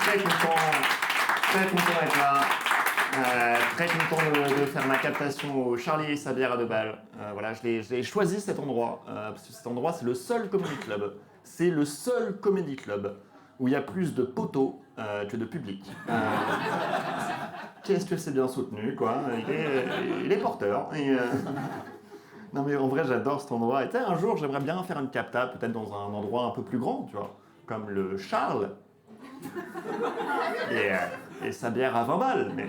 très content d'être là. Très content de faire ma captation au Charlie et sa bière à 2 balles. Voilà, j'ai choisi cet endroit, parce que cet endroit, c'est le seul comedy club. C'est le seul comedy club où il y a plus de poteaux que de public. Qu'est-ce que c'est bien soutenu, quoi. Il est porteur. Non mais en vrai, j'adore cet endroit. Et tu sais, un jour, j'aimerais bien faire une capta, peut-être dans un endroit un peu plus grand, tu vois, comme le Charles. Et sa bière à 20 balles, mais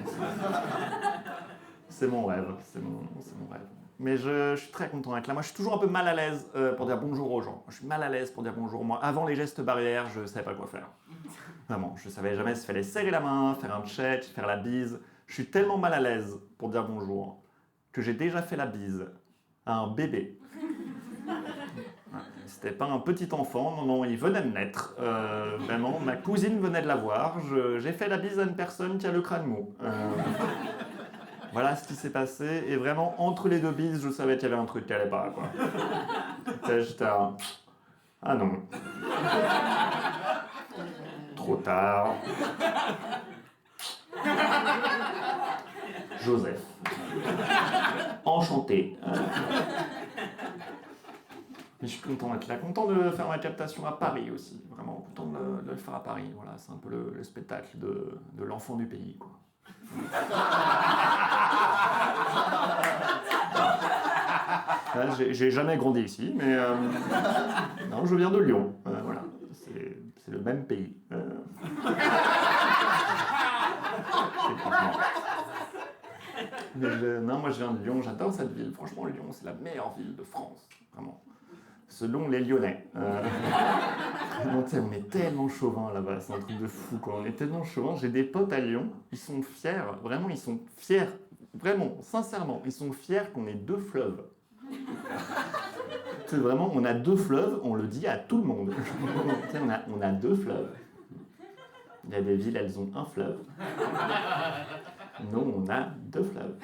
c'est mon rêve, c'est mon rêve. Mais je suis très content d'être là. Moi, je suis toujours un peu mal à l'aise pour dire bonjour aux gens. Je suis mal à l'aise pour dire bonjour. Moi, avant les gestes barrières, je ne savais pas quoi faire. Vraiment, je ne savais jamais s'il fallait serrer la main, faire un check, faire la bise. Je suis tellement mal à l'aise pour dire bonjour que j'ai déjà fait la bise à un bébé. C'était pas un petit enfant, non, il venait de naître. Vraiment, ma cousine venait de l'avoir. J'ai fait la bise à une personne qui a le crâne mou. Voilà ce qui s'est passé. Et vraiment, entre les deux bises, je savais qu'il y avait un truc qui allait pas, quoi. J'étais à... Ah non. Trop tard. Joseph. Enchanté. Mais je suis content d'être là, content de faire ma captation à Paris aussi, vraiment content de le faire à Paris. Voilà, c'est un peu le spectacle de l'enfant du pays, quoi. Là, j'ai jamais grandi ici, mais non, je viens de Lyon. Voilà, c'est le même pays. Non, moi je viens de Lyon, j'adore cette ville. Franchement, Lyon, c'est la meilleure ville de France, vraiment. Selon les Lyonnais. On est tellement chauvins là-bas, c'est un truc de fou, quoi. On est tellement chauvins. J'ai des potes à Lyon, ils sont fiers, vraiment, ils sont fiers, vraiment, sincèrement, ils sont fiers qu'on ait 2 fleuves. C'est vraiment, on a 2 fleuves, on le dit à tout le monde. on a 2 fleuves. Il y a des villes, elles ont 1 fleuve. Nous, on a 2 fleuves.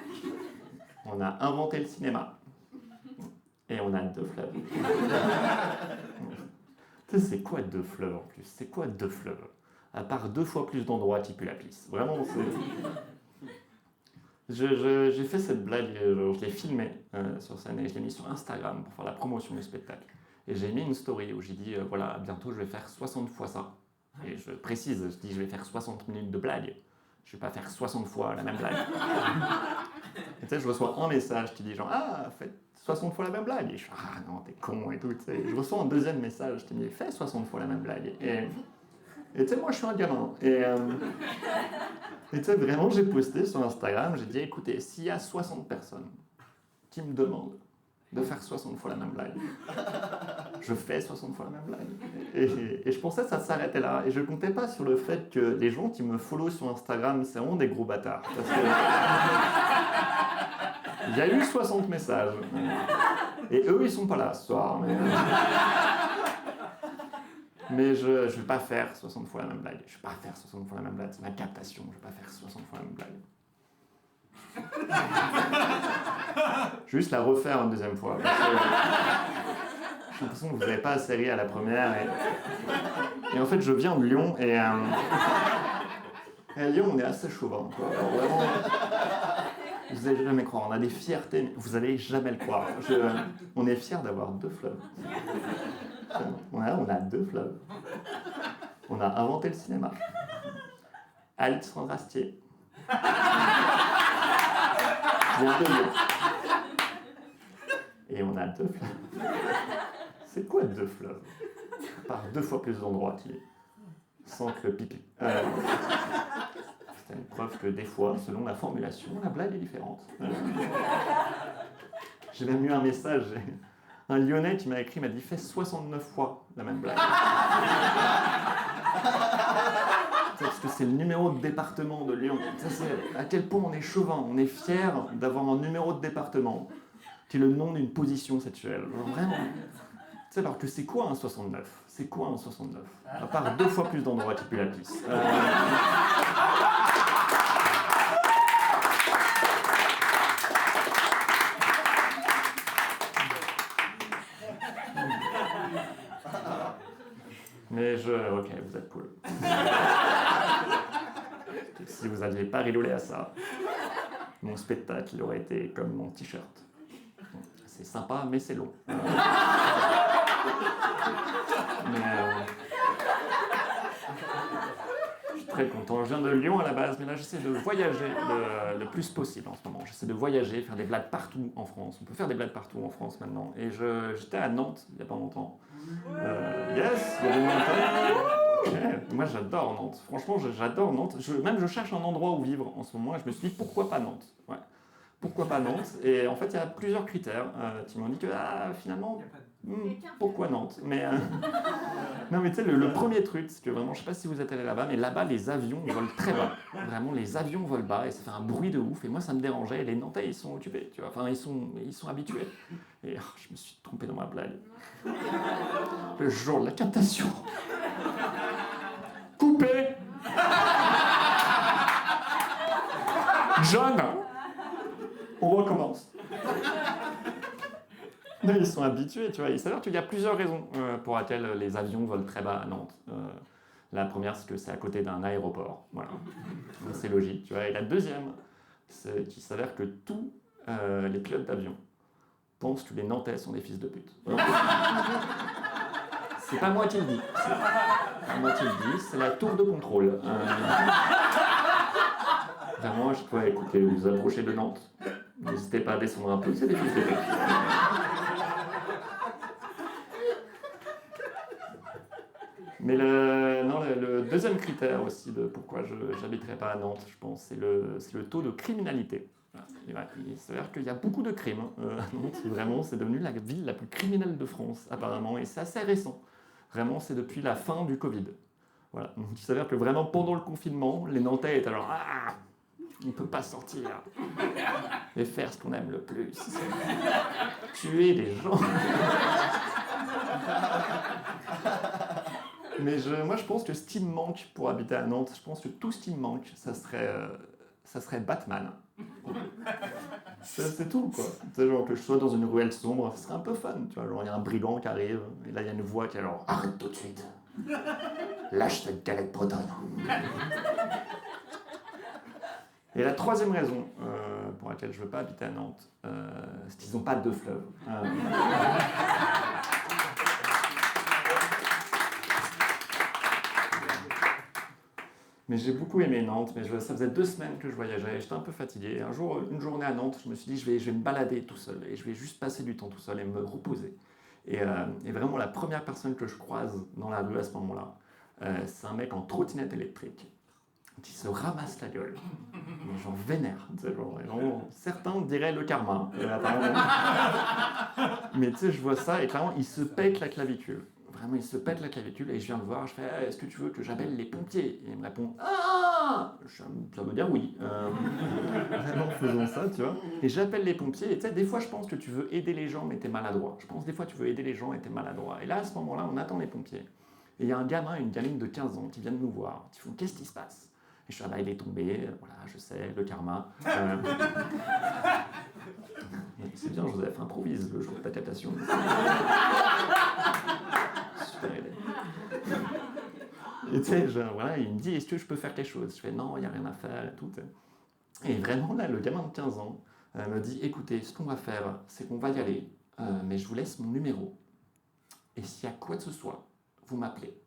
On a inventé le cinéma. Et on a 2 fleuves. Tu sais, c'est quoi 2 fleuves en plus? C'est quoi 2 fleuves? À part 2 fois plus d'endroits qui puent la pisse. Vraiment, c'est... J'ai fait cette blague, je l'ai filmée sur scène et je l'ai mis sur Instagram pour faire la promotion du spectacle. Et j'ai mis une story où j'ai dit, voilà, bientôt je vais faire 60 fois ça. Et je précise, je dis, je vais faire 60 minutes de blague. Je vais pas faire 60 fois la même blague. Et tu sais, je reçois un message qui dit genre, ah, faites 60 fois la même blague. Et je suis, ah non, t'es con et tout. T'sais. Je reçois un deuxième message qui me dit, fais 60 fois la même blague. Et tu sais, moi, je suis un gamin. Et tu sais, vraiment, j'ai posté sur Instagram, j'ai dit, écoutez, s'il y a 60 personnes qui me demandent de faire 60 fois la même blague, je fais 60 fois la même blague. Et je pensais que ça s'arrêtait là. Et je comptais pas sur le fait que les gens qui me follow sur Instagram, c'est vraiment des gros bâtards. Parce que il y a eu 60 messages. Et eux, ils sont pas là ce soir. Mais je vais pas faire 60 fois la même blague. Je vais pas faire 60 fois la même blague. C'est ma captation. Je vais pas faire 60 fois la même blague. Je vais juste la refaire une deuxième fois. Parce que j'ai l'impression que vous n'avez pas assez ri à la première. Et en fait, je viens de Lyon et à Lyon, on est assez chauvin. Alors, vraiment, vous n'allez jamais croire. On a des fiertés, mais vous n'allez jamais le croire. On est fiers d'avoir 2 fleuves. On a 2 fleuves. On a inventé le cinéma. Alexandre Astier. Et on a 2 fleuves. C'est quoi 2 fleuves? Par 2 fois plus d'endroits qui sentent le pipi. C'est une preuve que des fois, selon la formulation, la blague est différente. J'ai même eu un message, un Lyonnais qui m'a écrit, m'a dit, fais 69 fois la même blague. Parce que c'est le numéro de département de Lyon. Ça, c'est à quel point on est chauvin, on est fier d'avoir un numéro de département qui est le nom d'une position sexuelle. Genre, vraiment. Tu sais, alors que c'est quoi un 69? C'est quoi un 69? À part 2 fois plus d'endroits qui puent la pisse. Mais ok, vous êtes cool. si vous n'aviez pas rigolé à ça, mon spectacle il aurait été comme mon t-shirt. C'est sympa, mais c'est long. Mais, je suis très content. Je viens de Lyon à la base, mais là j'essaie de voyager le plus possible en ce moment. J'essaie de voyager, faire des blagues partout en France. On peut faire des blagues partout en France maintenant. Et j'étais à Nantes il n'y a pas longtemps. Yes, il y a des Nantais. Okay. Moi j'adore Nantes. Franchement, j'adore Nantes. Même je cherche un endroit où vivre en ce moment et je me suis dit pourquoi pas Nantes. Ouais. Pourquoi pas Nantes? Et en fait, il y a plusieurs critères qui m'ont dit que finalement, pourquoi Nantes? Mais non, mais tu sais, le premier truc, c'est que vraiment, je sais pas si vous êtes allé là-bas, mais là-bas, les avions volent très bas. Vraiment, les avions volent bas et ça fait un bruit de ouf. Et moi, ça me dérangeait. Et les Nantais, ils sont occupés, tu vois. Enfin, ils sont habitués. Et je me suis trompé dans ma blague. Le jour de la captation. Coupé. John. On recommence. Non, ils sont habitués, tu vois. Il s'avère qu'il y a plusieurs raisons pour lesquelles les avions volent très bas à Nantes. La première, c'est que c'est à côté d'un aéroport. Voilà. Donc, c'est logique, tu vois. Et la deuxième, c'est qu'il s'avère que tous les pilotes d'avion pensent que les Nantais sont des fils de pute. C'est pas moi qui le dis. C'est pas moi qui le dis, c'est la tour de contrôle. Vraiment, je peux écouter, vous approchez de Nantes. N'hésitez pas à descendre un peu, c'est des fils de pute. Mais le deuxième critère aussi de pourquoi je n'habiterai pas à Nantes, je pense, c'est le taux de criminalité. Il s'avère qu'il y a beaucoup de crimes à Nantes. Vraiment, c'est devenu la ville la plus criminelle de France, apparemment, et c'est assez récent. Vraiment, c'est depuis la fin du Covid. Voilà. Donc, il s'avère que vraiment, pendant le confinement, les Nantais étaient alors on ne peut pas sortir et faire ce qu'on aime le plus. Tuer des gens. Mais moi, je pense que ce qui me manque pour habiter à Nantes, je pense que tout ce qui me manque, ça serait Batman. C'est tout, quoi. C'est genre que je sois dans une ruelle sombre, ce serait un peu fun, tu vois. Genre, il y a un brigand qui arrive, et là, il y a une voix qui est genre « Arrête tout de suite. Lâche cette galette bretonne. » Et la troisième raison pour laquelle je ne veux pas habiter à Nantes, c'est qu'ils n'ont pas de fleuve. Mais j'ai beaucoup aimé Nantes, mais ça faisait 2 semaines que je voyageais, j'étais un peu fatigué. Un jour, une journée à Nantes, je me suis dit je vais me balader tout seul, et je vais juste passer du temps tout seul et me reposer. Et vraiment, la première personne que je croise dans la rue à ce moment-là, c'est un mec en trottinette électrique qui se ramasse la gueule, mais genre vénère, genre, certains diraient le karma, apparemment. Mais tu sais, je vois ça et clairement, il se pète la clavicule. Vraiment, il se pète la clavicule et je viens le voir, je fais est-ce que tu veux que j'appelle les pompiers? Et il me répond ça veut dire oui. Vraiment, faisons ça, tu vois. Et j'appelle les pompiers et tu sais, des fois, je pense que tu veux aider les gens, mais t'es maladroit. Je pense des fois, tu veux aider les gens et t'es maladroit. Et là, à ce moment-là, on attend les pompiers. Et il y a un gamin et une gamine de 15 ans qui viennent nous voir, qui font qu'est-ce qui se passe? Et je suis il est tombé, voilà, je sais, le karma. C'est bien, Joseph, improvise le jour de ta captation. Super aidé. Et tu sais, voilà, il me dit, est-ce que je peux faire quelque chose? Je fais, non, il n'y a rien à faire et tout. Et vraiment, là, le gamin de 15 ans me dit, écoutez, ce qu'on va faire, c'est qu'on va y aller, mais je vous laisse mon numéro. Et s'il y a quoi que ce soit, vous m'appelez.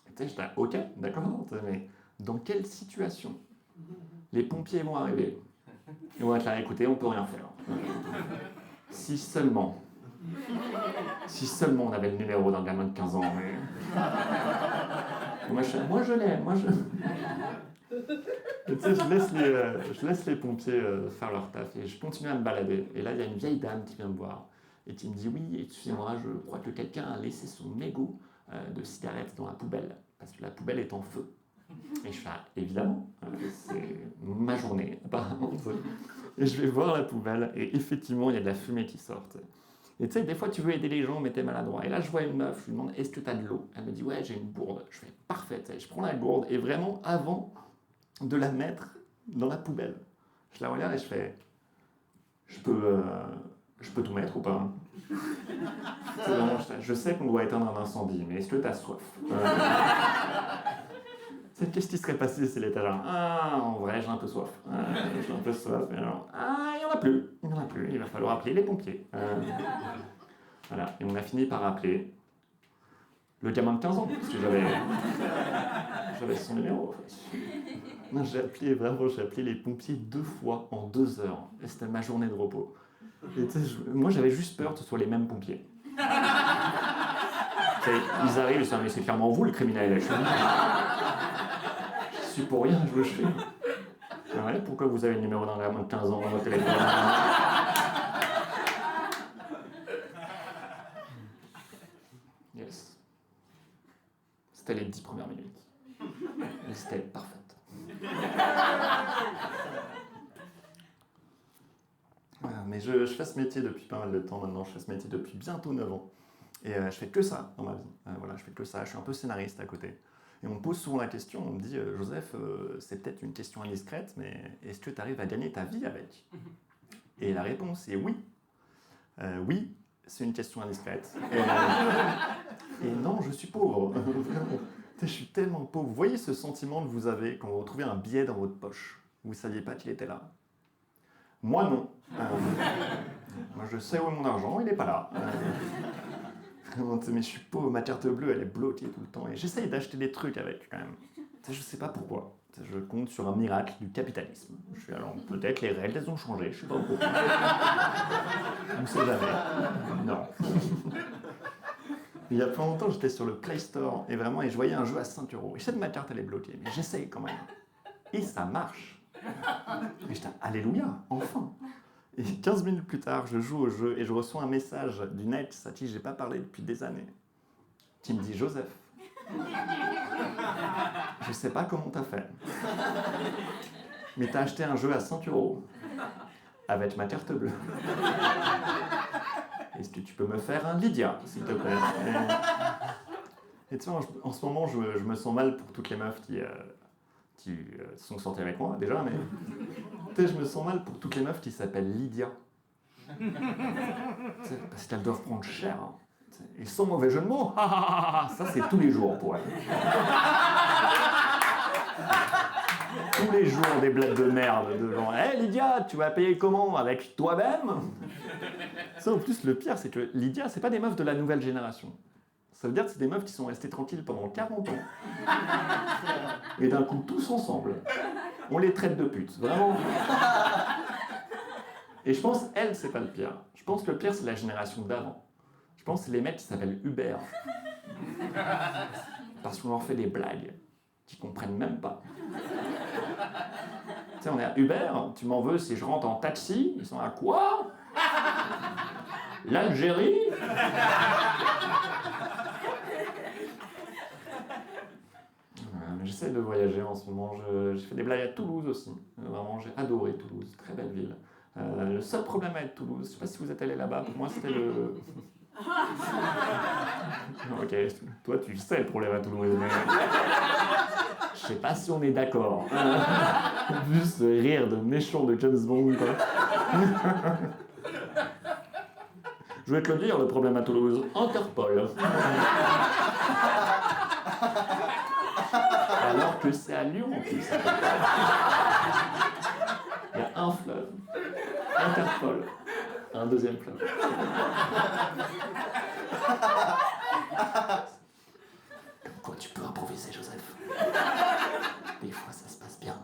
Et tu sais, j'étais, ok, d'accord, mais dans quelle situation les pompiers vont arriver? Ils vont être là, écoutez, on peut rien faire. Si seulement on avait le numéro d'un gamin de 15 ans, mais... Moi je l'ai. Et tu sais, je laisse les pompiers faire leur taf et je continue à me balader. Et là, il y a une vieille dame qui vient me voir et qui me dit, oui, excusez-moi, je crois que quelqu'un a laissé son mégot de cigarettes dans la poubelle, parce que la poubelle est en feu. Et je fais, évidemment, c'est ma journée, apparemment. Et je vais voir la poubelle, et effectivement, il y a de la fumée qui sort. Et tu sais, des fois, tu veux aider les gens, mais t'es maladroit. Et là, je vois une meuf, je lui demande, est-ce que t'as de l'eau? Elle me dit, ouais, j'ai une gourde. Je fais, parfait. Je prends la gourde, et vraiment, avant de la mettre dans la poubelle, je la regarde et je fais, je peux tout mettre ou pas? Vraiment, je sais qu'on doit éteindre un incendie, mais est-ce que t'as soif? Qu'est-ce qui serait passé s'il était là? Ah, en vrai, j'ai un peu soif. J'ai un peu soif. Et alors, ah, il n'y en a plus. Il n'y en a plus. Il va falloir appeler les pompiers. Voilà. Et on a fini par appeler le gamin de 15 ans, parce que j'avais son numéro. En fait. Non, j'ai appelé les pompiers 2 fois en 2 heures. Et c'était ma journée de repos. Et moi, j'avais juste peur que ce soit les mêmes pompiers. Ils arrivent, ils disent, mais c'est clairement vous le criminel. Je suis pour rien, je fais. Ah ouais, pourquoi vous avez le numéro d'un gamin de 15 ans dans votre téléphone? Yes. C'était les 10 premières minutes. Et c'était parfaite. Voilà, mais je fais ce métier depuis pas mal de temps maintenant. Je fais ce métier depuis bientôt 9 ans. Et je fais que ça dans ma vie. Voilà, je fais que ça. Je suis un peu scénariste à côté. Et on me pose souvent la question, on me dit « Joseph, c'est peut-être une question indiscrète, mais est-ce que tu arrives à gagner ta vie avec ?» Et la réponse est oui. Oui, c'est une question indiscrète. Et non, je suis pauvre. Je suis tellement pauvre. Vous voyez ce sentiment que vous avez quand vous retrouvez un billet dans votre poche? Vous ne saviez pas qu'il était là. Moi, non. Moi, je sais où est mon argent, il n'est pas là. Mais je suis pauvre, ma carte bleue, elle est bloquée tout le temps. Et j'essaye d'acheter des trucs avec, quand même. Je ne sais pas pourquoi. Je compte sur un miracle du capitalisme. Alors, peut-être les règles, elles ont changé, je ne sais pas pourquoi. On ne sait jamais. Non. Il y a pas longtemps, j'étais sur le Play Store, et je voyais un jeu à 5 €. Et je sais que ma carte, elle est bloquée, mais j'essaye quand même. Et ça marche. Et j'étais, alléluia, enfin. Et 15 minutes plus tard, je joue au jeu et je reçois un message d'une ex à qui je n'ai pas parlé depuis des années, qui me dit « Joseph, je ne sais pas comment t'as fait, mais t'as acheté un jeu à 5 € avec ma carte bleue. Est-ce que tu peux me faire un Lydia, s'il te plaît ?» Et tu vois, en ce moment, je me sens mal pour toutes les meufs qui sont sorties avec moi, déjà, mais je me sens mal pour toutes les meufs qui s'appellent Lydia. Parce qu'elles doivent prendre cher. Hein. Et sans mauvais jeu de mots, ça c'est tous les jours pour elles. Tous les jours des blagues de merde de genre « Hé Lydia, tu vas payer comment? Avec toi-même ?» Ça, en plus, le pire, c'est que Lydia, c'est pas des meufs de la nouvelle génération. Ça veut dire que c'est des meufs qui sont restées tranquilles pendant 40 ans. Et d'un coup, tous ensemble, on les traite de putes. Vraiment. Et je pense, elles, c'est pas le pire. Je pense que le pire, c'est la génération d'avant. Je pense que c'est les mecs qui s'appellent Uber. Parce qu'on leur fait des blagues qu'ils comprennent même pas. Tu sais, on est à Uber, tu m'en veux si je rentre en taxi? Ils sont à quoi? L'Algérie? J'essaie de voyager en ce moment. J'ai fait des blagues à Toulouse aussi. Vraiment, j'ai adoré Toulouse. Très belle ville. Le seul problème avec Toulouse, je ne sais pas si vous êtes allé là-bas, pour moi c'était le... Ok, toi tu sais le problème à Toulouse, mais... Je sais pas si on est d'accord. Juste rire de méchant de James Bond, quoi. Je vais te le dire, le problème à Toulouse. Interpol. Alors que c'est à Lyon en plus. Il y a un fleuve. Interpol. Un deuxième fleuve. Comme quoi tu peux improviser, Joseph. Des fois ça se passe bien.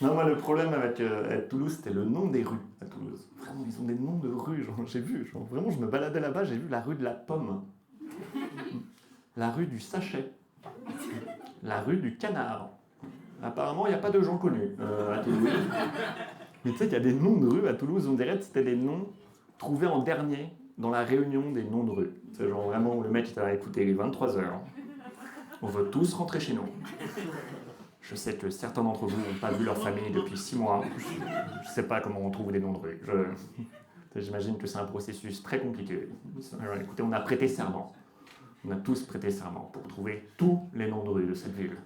Non, moi le problème avec Toulouse, c'était le nom des rues à Toulouse. Vraiment, ils ont des noms de rues. J'ai vu, vraiment, je me baladais là-bas, j'ai vu la rue de la pomme. La rue du sachet. La rue du canard. Apparemment, il n'y a pas de gens connus à Toulouse. Mais tu sais qu'il y a des noms de rues à Toulouse, on dirait que c'était des noms trouvés en dernier dans la réunion des noms de rues. C'est genre vraiment où le mec était là, écoutez, il est 23h. On veut tous rentrer chez nous. Je sais que certains d'entre vous n'ont pas vu leur famille depuis 6 mois. Je ne sais pas comment on trouve des noms de rues. J'imagine que c'est un processus très compliqué. Alors, écoutez, on a prêté serment. On a tous prêté serment pour trouver tous les noms de rues de cette ville.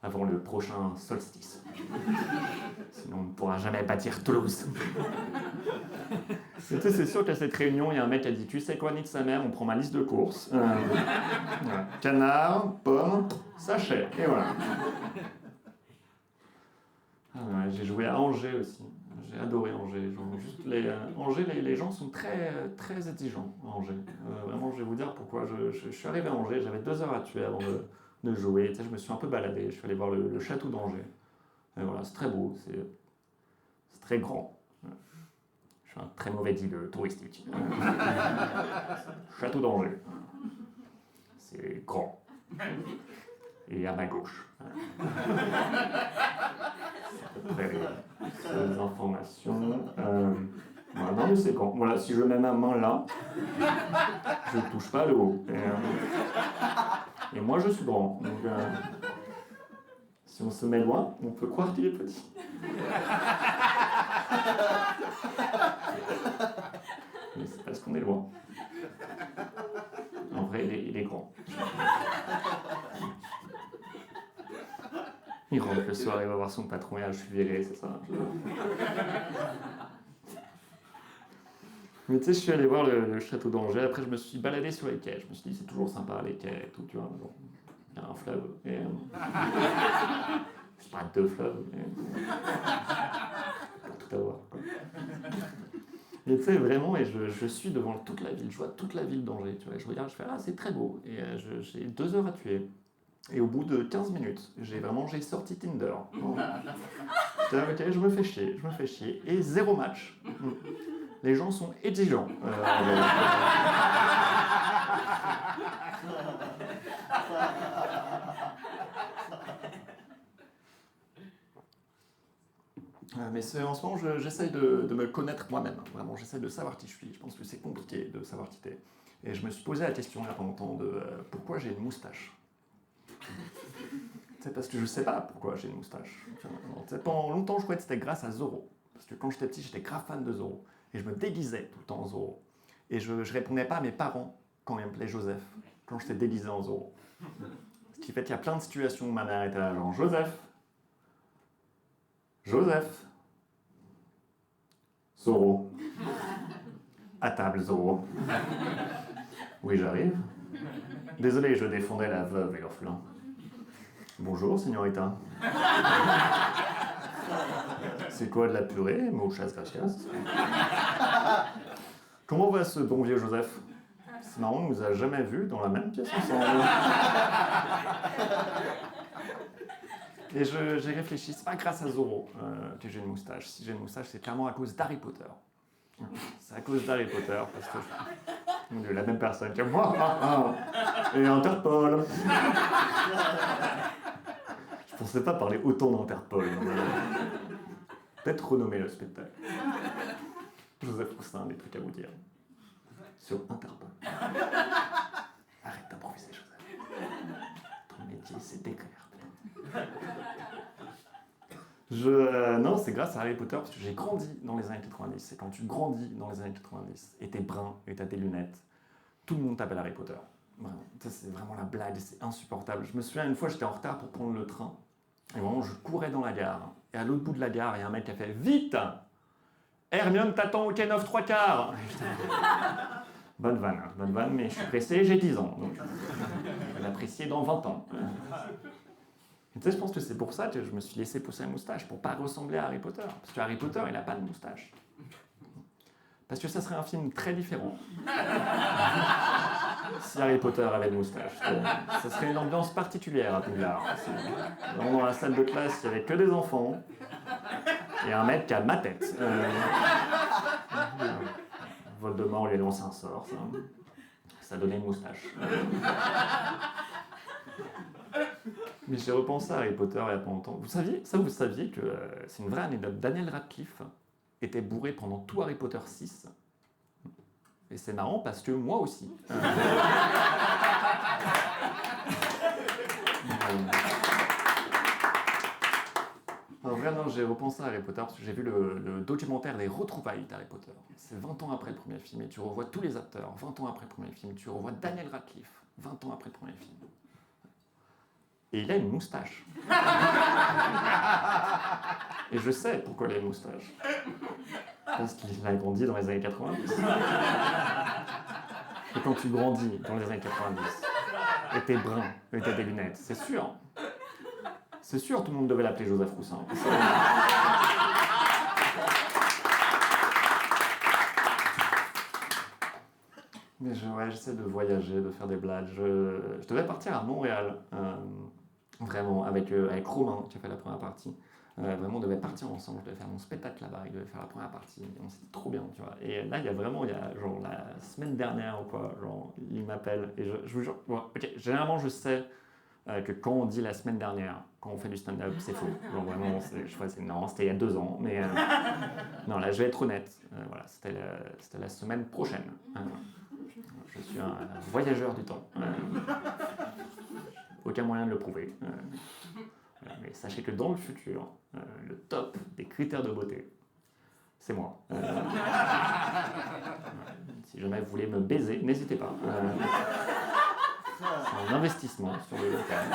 avant le prochain solstice. Sinon, on ne pourra jamais bâtir Toulouse. Tu sais, c'est sûr qu'à cette réunion, il y a un mec qui a dit « Tu sais quoi, ni de sa mère, on prend ma liste de courses. Voilà. Canard, pomme, sachet. » Et voilà. Ah ouais, j'ai joué à Angers aussi. J'ai adoré Angers. Genre, juste Angers, les gens sont très, très exigeants à Angers. Vraiment, je vais vous dire pourquoi. Je suis arrivé à Angers, j'avais 2 heures à tuer avant de jouer. Tu sais, je me suis un peu baladé. Je suis allé voir le château d'Angers. Et voilà, c'est très beau, c'est très grand. Je suis un très mauvais guide touristique. Château d'Angers. C'est grand. Et à ma gauche. C'est ces informations. Voilà, non, mais c'est grand. Voilà, si je mets ma main là, je ne touche pas le haut. Et moi, je suis grand. Donc, si on se met loin, on peut croire qu'il est petit. Mais c'est parce qu'on est loin. En vrai, il est grand. Il rentre le soir, il va voir son patron, et je suis viré, c'est ça. Mais tu sais, je suis allé voir le château d'Angers, après je me suis baladé sur les quais. Je me suis dit, c'est toujours sympa les quais et tout, tu vois. Bon, il y a un fleuve. Et, c'est pas 2 fleuves, mais. Pour tout avoir, quoi. Mais tu sais, vraiment, et je suis devant toute la ville, je vois toute la ville d'Angers, tu vois. Je regarde, je fais, ah, c'est très beau. Et j'ai 2 heures à tuer. Et au bout de 15 minutes, j'ai sorti Tinder. Bon. Ok, je me fais chier. Et 0 match. Les gens sont exigeants. Mais en ce moment, j'essaye de me connaître moi-même. Vraiment, j'essaye de savoir qui je suis. Je pense que c'est compliqué de savoir qui t'es. Et je me suis posé la question il y a pas longtemps de pourquoi j'ai une moustache. C'est parce que je sais pas pourquoi j'ai une moustache. Pendant longtemps, je croyais que c'était grâce à Zorro. Parce que quand j'étais petit, j'étais grave fan de Zorro. Et je me déguisais tout le temps en Zorro. Et je répondais pas à mes parents quand ils m'appelaient Joseph, quand j'étais déguisé en Zorro. Ce qui fait qu'il y a plein de situations où ma mère était là, genre Joseph, Zorro, à table Zorro. Oui, j'arrive. Désolé, je défendais la veuve et l'orphelin. Bonjour, signorita. C'est quoi de la purée? Muchas gracias. Comment va ce bon vieux Joseph? C'est marrant, on ne nous a jamais vus dans la même pièce ensemble. Et j'ai réfléchi, c'est pas grâce à Zorro que j'ai une moustache. Si j'ai une moustache, c'est clairement à cause d'Harry Potter. C'est à cause d'Harry Potter, parce que je la même personne que moi. Et Interpol. Je pensais pas parler autant d'Interpol. Peut-être renommer le spectacle. Joseph Roussin, des trucs à vous dire. Sur Interpol. Arrête d'improviser, Joseph. Ton métier, c'est d'écrire. Non, c'est grâce à Harry Potter, parce que j'ai grandi dans les années 90. Et quand tu grandis dans les années 90, et t'es brun, et t'as tes lunettes, tout le monde t'appelle Harry Potter. Vraiment. Ça, c'est vraiment la blague, c'est insupportable. Je me souviens, une fois, j'étais en retard pour prendre le train. Et vraiment, je courais dans la gare. Et à l'autre bout de la gare, il y a un mec qui a fait « Vite ! Hermione t'attend au quai 9 3/4 !» Bonne vanne, mais je suis pressé, j'ai 10 ans. Donc, je vais l'apprécier dans 20 ans. Et tu sais, je pense que c'est pour ça que je me suis laissé pousser la moustache, pour pas ressembler à Harry Potter. Parce que Harry Potter, il n'a pas de moustache. Parce que ça serait un film très différent. Si Harry Potter avait une moustache. Ça serait une ambiance particulière à Poudlard. Dans la salle de classe, il n'y avait que des enfants. Et un mec qui a ma tête. Voldemort lui a lancé un sort. Ça donnait une moustache. Mais j'ai repensé à Harry Potter il y a pas longtemps. Vous saviez que c'est une vraie anecdote. Daniel Radcliffe était bourré pendant tout Harry Potter 6. Et c'est marrant parce que moi aussi. En vrai, non, j'ai repensé à Harry Potter parce que j'ai vu le documentaire des retrouvailles d'Harry Potter. C'est 20 ans après le premier film et tu revois tous les acteurs. 20 ans après le premier film, tu revois Daniel Radcliffe. 20 ans après le premier film. Et il a une moustache. Et je sais pourquoi il a une moustache. Parce qu'il a grandi dans les années 90. Et quand tu grandis dans les années 90, et t'es brun, et t'as des lunettes, c'est sûr. C'est sûr, tout le monde devait l'appeler Joseph Roussin. Mais j'essaie de voyager, de faire des blagues. Je devais partir à Montréal, vraiment, avec Romain, qui a fait la première partie. Vraiment, on devait partir ensemble, je devais faire mon spectacle là-bas, il devait faire la première partie, et on s'était trop bien, tu vois. Et là, il y a genre la semaine dernière ou quoi, genre, il m'appelle, et je vous jure, bon, ok, généralement, je sais que quand on dit la semaine dernière, quand on fait du stand-up, c'est faux. Genre vraiment, non, c'était il y a 2 ans, mais non, là, je vais être honnête, voilà, c'était la semaine prochaine. Je suis un voyageur du temps. Aucun moyen de le prouver. Mais sachez que dans le futur, le top des critères de beauté, c'est moi. Si jamais vous voulez me baiser, n'hésitez pas. C'est un investissement sur le long terme.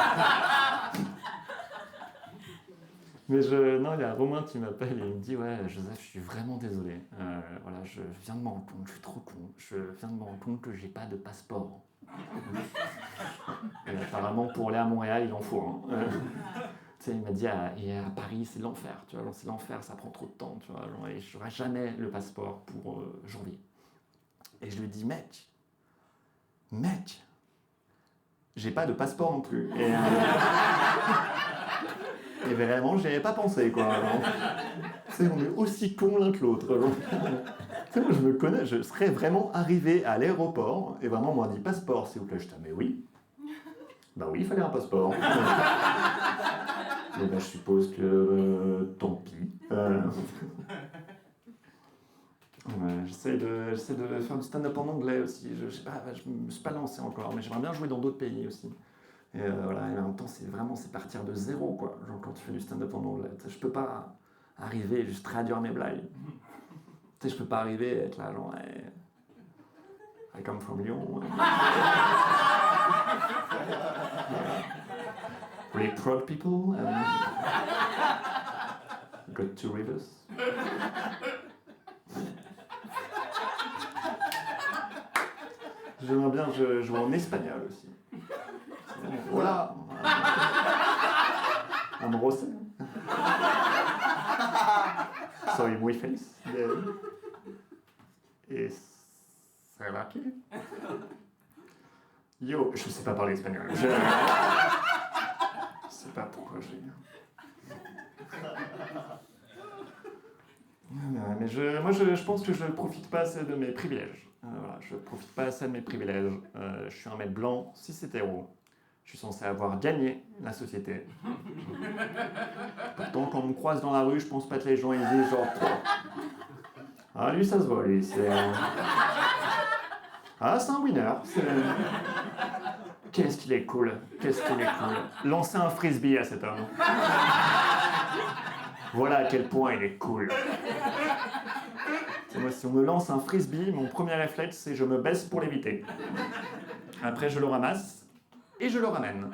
Mais non, il y a Romain qui m'appelle et il me dit « Ouais, Joseph, je suis vraiment désolé. Voilà, je viens de me rendre compte, je suis trop con. Je viens de me rendre compte que j'ai pas de passeport. » Et apparemment, pour aller à Montréal, il en faut. Hein. Tu sais, il m'a dit et à Paris, c'est l'enfer. Tu vois, c'est l'enfer, ça prend trop de temps. Tu vois, et je n'aurai jamais le passeport pour janvier. Et je lui dis mec, j'ai pas de passeport non plus. Et vraiment, j'y avais pas pensé, quoi. Tu sais, on est aussi cons l'un que l'autre. Tu sais, moi, je me connais, je serais vraiment arrivé à l'aéroport, et vraiment, on m'a dit passeport, s'il vous plaît. Je dis, mais oui. Bah oui, il fallait un passeport. Et ben, je suppose que tant pis. J'essaie de faire du stand-up en anglais aussi. Je sais pas, je me suis pas lancé encore, mais j'aimerais bien jouer dans d'autres pays aussi. Et voilà, et en même temps, c'est partir de zéro, quoi. Genre quand tu fais du stand-up en anglais. Je peux pas arriver et juste traduire mes blagues. Tu sais, je peux pas arriver et être là, genre, hey, I come from Lyon. Really proud people. Got 2 rivers. J'aimerais bien jouer en espagnol aussi. Voilà. Amorose. Soy muy feliz. Et c'est là qui. Yo, je sais pas parler espagnol. Je sais pas pourquoi j'ai. Mais je pense que je ne profite pas assez de mes privilèges. Voilà, je ne profite pas assez de mes privilèges. Je suis un mec blanc, cis hétéro. Je suis censé avoir gagné la société. Pourtant, quand on me croise dans la rue, je pense pas que les gens ils disent genre. Ah, lui, ça se voit, lui. Ah, c'est un winner. Qu'est-ce qu'il est cool. Qu'est-ce qu'il est cool. Lancez un frisbee à cet homme. Voilà à quel point il est cool. Moi, si on me lance un frisbee, mon premier réflexe, c'est je me baisse pour l'éviter. Après, je le ramasse et je le ramène.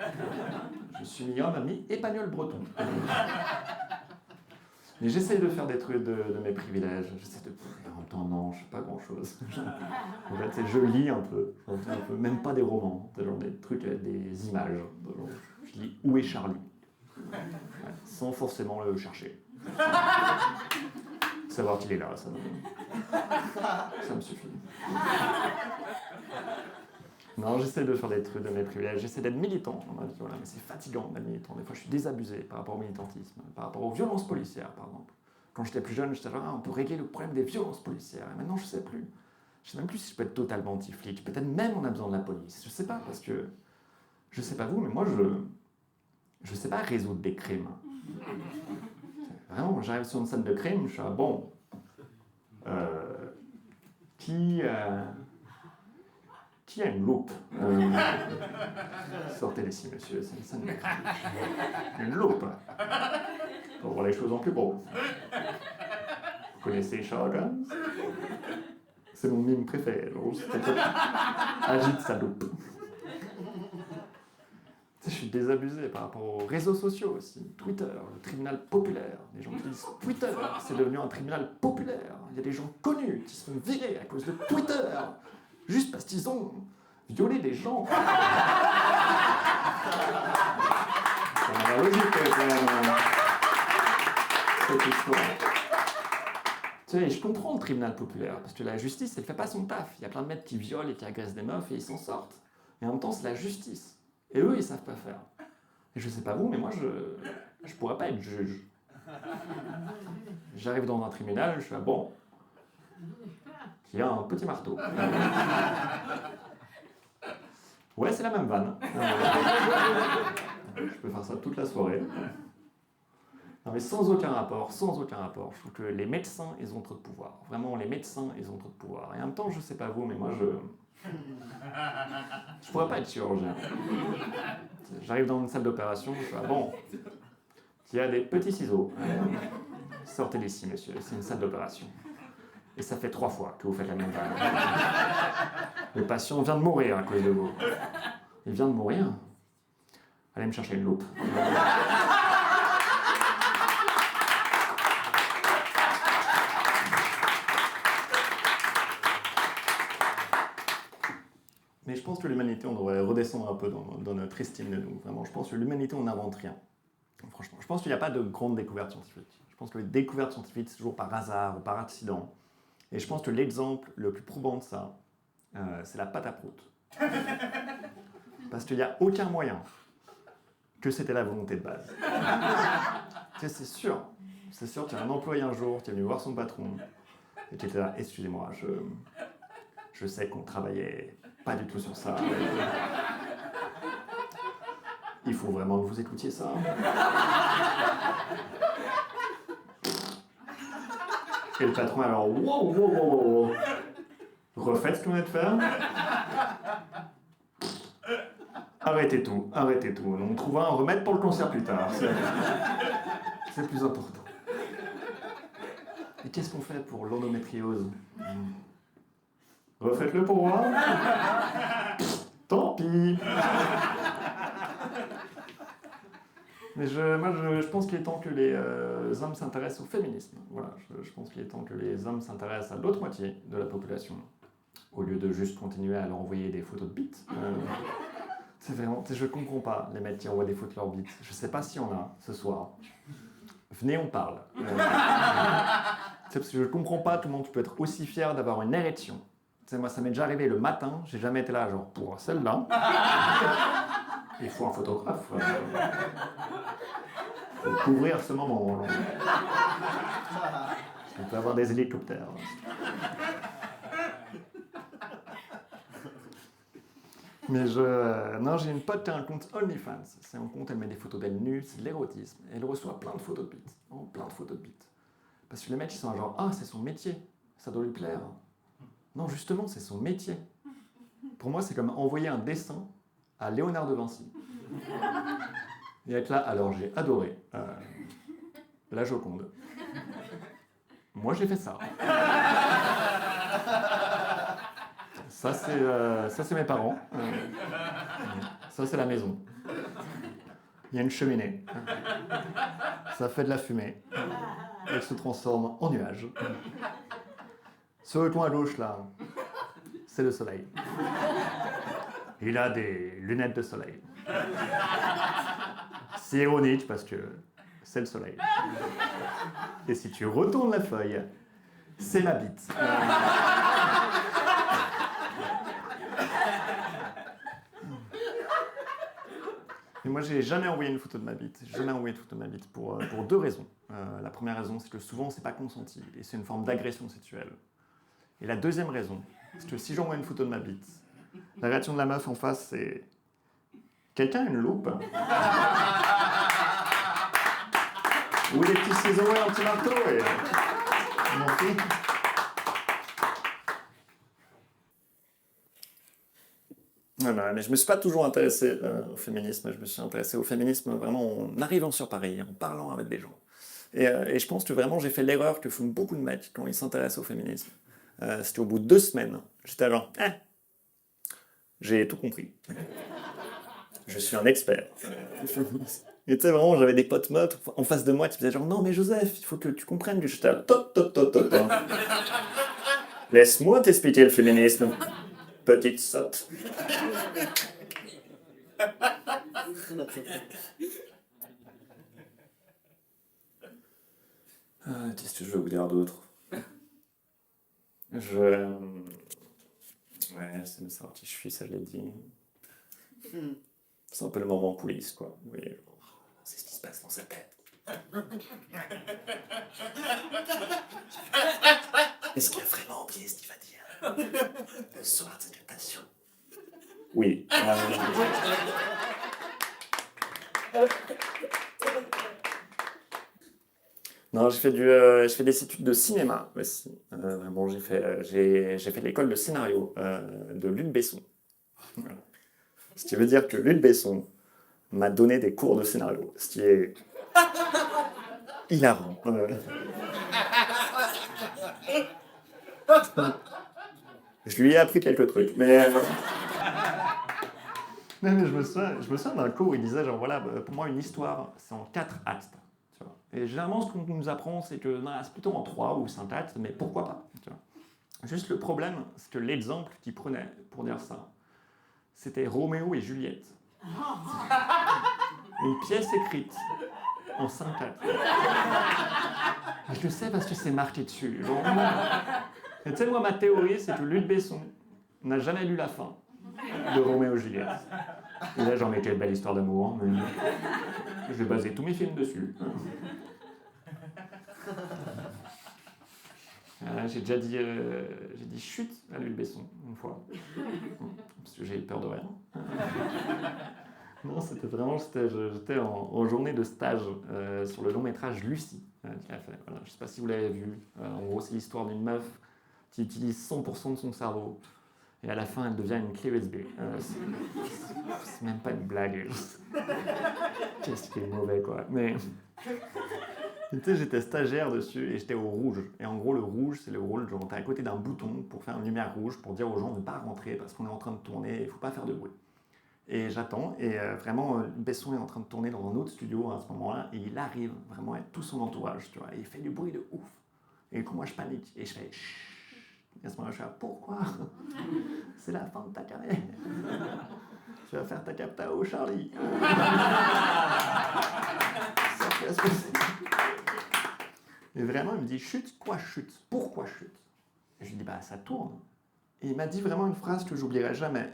Je suis mi-homme, mi-épagnol breton. Mais j'essaie de faire des trucs de mes privilèges. J'essaie de... En même temps, non, je ne fais pas grand-chose. En fait, je lis un peu. Même pas des romans. Genre des trucs avec des images. Je lis Où est Charlie ? Sans forcément le chercher. Savoir qu'il est là, ça me suffit. Non, j'essaie de faire des trucs de mes privilèges, j'essaie d'être militant. Voilà, mais c'est fatigant d'être militant. Des fois, je suis désabusé par rapport au militantisme, par rapport aux violences policières, par exemple. Quand j'étais plus jeune, j'étais genre, on peut régler le problème des violences policières. Et maintenant, je sais plus. Je sais même plus si je peux être totalement anti-flic. Peut-être même on a besoin de la police. Je sais pas, parce que... Je sais pas vous, mais moi, je sais pas résoudre des crimes. Vraiment, j'arrive sur une scène de crime, je suis là, bon, qui a une loupe Sortez d'ici, monsieur, c'est une scène de crime. Une loupe, pour voir les choses en plus gros. Vous connaissez Sherlock Holmes ? C'est mon mime préféré, agite sa loupe. Je suis suis désabusé par rapport aux réseaux sociaux aussi. Twitter, le tribunal populaire. Les gens qui disent Twitter, c'est devenu un tribunal populaire. Il y a des gens connus qui se font virer à cause de Twitter, juste parce qu'ils ont violé des gens. Ça n'a pas logique, quand même, cette histoire. Tu sais, je comprends le tribunal populaire, parce que la justice, elle fait pas son taf. Il y a plein de mecs qui violent et qui agressent des meufs et ils s'en sortent. Et en même temps, c'est la justice. Et eux, ils savent pas faire. Et je sais pas vous, mais moi, je pourrais pas être juge. J'arrive dans un tribunal, je fais bon, il y a un petit marteau. Ouais, c'est la même vanne. Je peux faire ça toute la soirée. Non, mais sans aucun rapport. Je trouve que les médecins, ils ont trop de pouvoir. Vraiment, les médecins, ils ont trop de pouvoir. Et en même temps, je sais pas vous, mais moi, je pourrais pas être chirurgien. J'arrive dans une salle d'opération, je fais bon, il y a des petits ciseaux. Sortez d'ici, monsieur, c'est une salle d'opération. Et ça fait 3 fois que vous faites la même vanne. Le patient vient de mourir à cause de vous. Il vient de mourir? Allez me chercher une loupe. Mais je pense que l'humanité, on devrait redescendre un peu dans notre estime de nous. Vraiment, je pense que l'humanité, on n'invente rien. Franchement, je pense qu'il n'y a pas de grande découverte scientifique. Je pense que les découvertes scientifiques, c'est toujours par hasard ou par accident. Et je pense que l'exemple le plus probant de ça, c'est la pâte à prout. Parce qu'il n'y a aucun moyen que c'était la volonté de base. Tu sais, c'est sûr qu'il y a un employé un jour qui est venu voir son patron et qui était là, excusez-moi, je sais qu'on travaillait pas du tout sur ça. Il faut vraiment que vous écoutiez ça. Et le patron alors, wow. Refaites ce que vous venez de faire. Arrêtez tout. On trouvera un remède pour le cancer plus tard. C'est le plus important. Et qu'est-ce qu'on fait pour l'endométriose? Refaites-le pour moi. Tant pis. Mais je pense qu'il est temps que les hommes s'intéressent au féminisme. Voilà, je pense qu'il est temps que les hommes s'intéressent à l'autre moitié de la population, au lieu de juste continuer à leur envoyer des photos de bites. C'est vraiment, je comprends pas les mecs qui envoient des photos de leurs bites. Je sais pas s'il y en a ce soir. Venez, on parle. C'est parce que je comprends pas comment tu peux être aussi fier d'avoir une érection. T'sais, moi, ça m'est déjà arrivé le matin, j'ai jamais été là, genre, pour celle-là. Il faut un photographe. Il faut couvrir ce moment. On peut avoir des hélicoptères. Mais non, j'ai une pote qui a un compte OnlyFans. C'est un compte, elle met des photos d'elle nue, c'est de l'érotisme. Elle reçoit plein de photos de bites. Plein de photos de bites. Parce que les mecs, ils sont genre, ah, c'est son métier, ça doit lui plaire. Non, justement, c'est son métier. Pour moi, c'est comme envoyer un dessin à Léonard de Vinci. Et être là, alors j'ai adoré la Joconde. Moi, j'ai fait ça. Ça, c'est mes parents. Ça, c'est la maison. Il y a une cheminée. Ça fait de la fumée. Elle se transforme en nuage. Sur le coin à gauche, là, c'est le soleil. Il a des lunettes de soleil. C'est ironique parce que c'est le soleil. Et si tu retournes la feuille, c'est ma bite. Et moi, j'ai jamais envoyé une photo de ma bite. Pour 2 raisons. La première raison, c'est que souvent, c'est pas consenti. Et c'est une forme d'agression sexuelle. Et la deuxième raison, c'est que si j'envoie une photo de ma bite, la réaction de la meuf en face, c'est quelqu'un a une loupe? Ou des petits ciseaux et un petit marteau et... Merci. Voilà, mais je ne me suis pas toujours intéressé au féminisme. Je me suis intéressé au féminisme vraiment en arrivant sur Paris, en parlant avec des gens. Et je pense que vraiment j'ai fait l'erreur que font beaucoup de mecs quand ils s'intéressent au féminisme. C'était au bout de 2 semaines. J'étais genre, j'ai tout compris. Je suis un expert. Et tu sais, vraiment, j'avais des potes meutes en face de moi qui faisaient genre, non, mais Joseph, il faut que tu comprennes que je t'ai... Tot, tot, tot, tot, tot. Laisse-moi t'expliquer le féminisme, petite sotte. Qu'est-ce que je veux vous dire d'autre? Ouais, c'est de savoir qui je suis, ça je l'ai dit. C'est un peu le moment coulisses, quoi. Oui, c'est ce qui se passe dans sa tête. Est-ce qu'il a vraiment oublié ce qu'il va dire? Le soir de sa captation. Oui. Non, je fais des études de cinéma aussi. Vraiment, j'ai fait l'école de scénario de Luc Besson. Voilà. Ce qui veut dire que Luc Besson m'a donné des cours de scénario, ce qui est hilarant. Je lui ai appris quelques trucs, mais... Non, mais je me souviens d'un cours où il disait, genre, voilà, pour moi, une histoire, c'est en 4 actes. Tu vois. Et généralement, ce qu'on nous apprend, c'est que c'est plutôt en 3 ou 5 actes, mais pourquoi pas, tu vois. Juste le problème, c'est que l'exemple qu'il prenait pour dire ça, c'était Roméo et Juliette. Une pièce écrite en 5 actes. Je le sais parce que c'est marqué dessus. Genre, et tu sais, moi, ma théorie, c'est que Luc Besson n'a jamais lu la fin de Roméo et Juliette. Et là, j'en ai quelle belle histoire d'amour, mais je vais baser tous mes films dessus. J'ai déjà dit, chut à Luc Besson une fois, parce que j'ai peur de rien. Non, c'était vraiment, j'étais en journée de stage sur le long métrage Lucie qu'il a fait. Voilà. Je ne sais pas si vous l'avez vu. En gros, c'est l'histoire d'une meuf qui utilise 100% de son cerveau. Et à la fin, elle devient une clé USB. C'est même pas une blague. Qu'est-ce qui est mauvais, quoi. Mais tu sais, j'étais stagiaire dessus et j'étais au rouge. Et en gros, le rouge, c'est le rôle, genre, t'es à côté d'un bouton pour faire une lumière rouge, pour dire aux gens de ne pas rentrer parce qu'on est en train de tourner et il ne faut pas faire de bruit. Et j'attends, et vraiment, Besson est en train de tourner dans un autre studio à ce moment-là, et il arrive vraiment avec tout son entourage, tu vois, et il fait du bruit de ouf. Et moi, je panique, et je fais chut. Et à ce moment-là, je fais pourquoi? C'est la fin de ta carrière. Tu vas faire ta capta au Charlie. Et vraiment, il me dit chute, quoi chute? Pourquoi chute? Et je lui dis bah ça tourne. Et il m'a dit vraiment une phrase que j'oublierai jamais.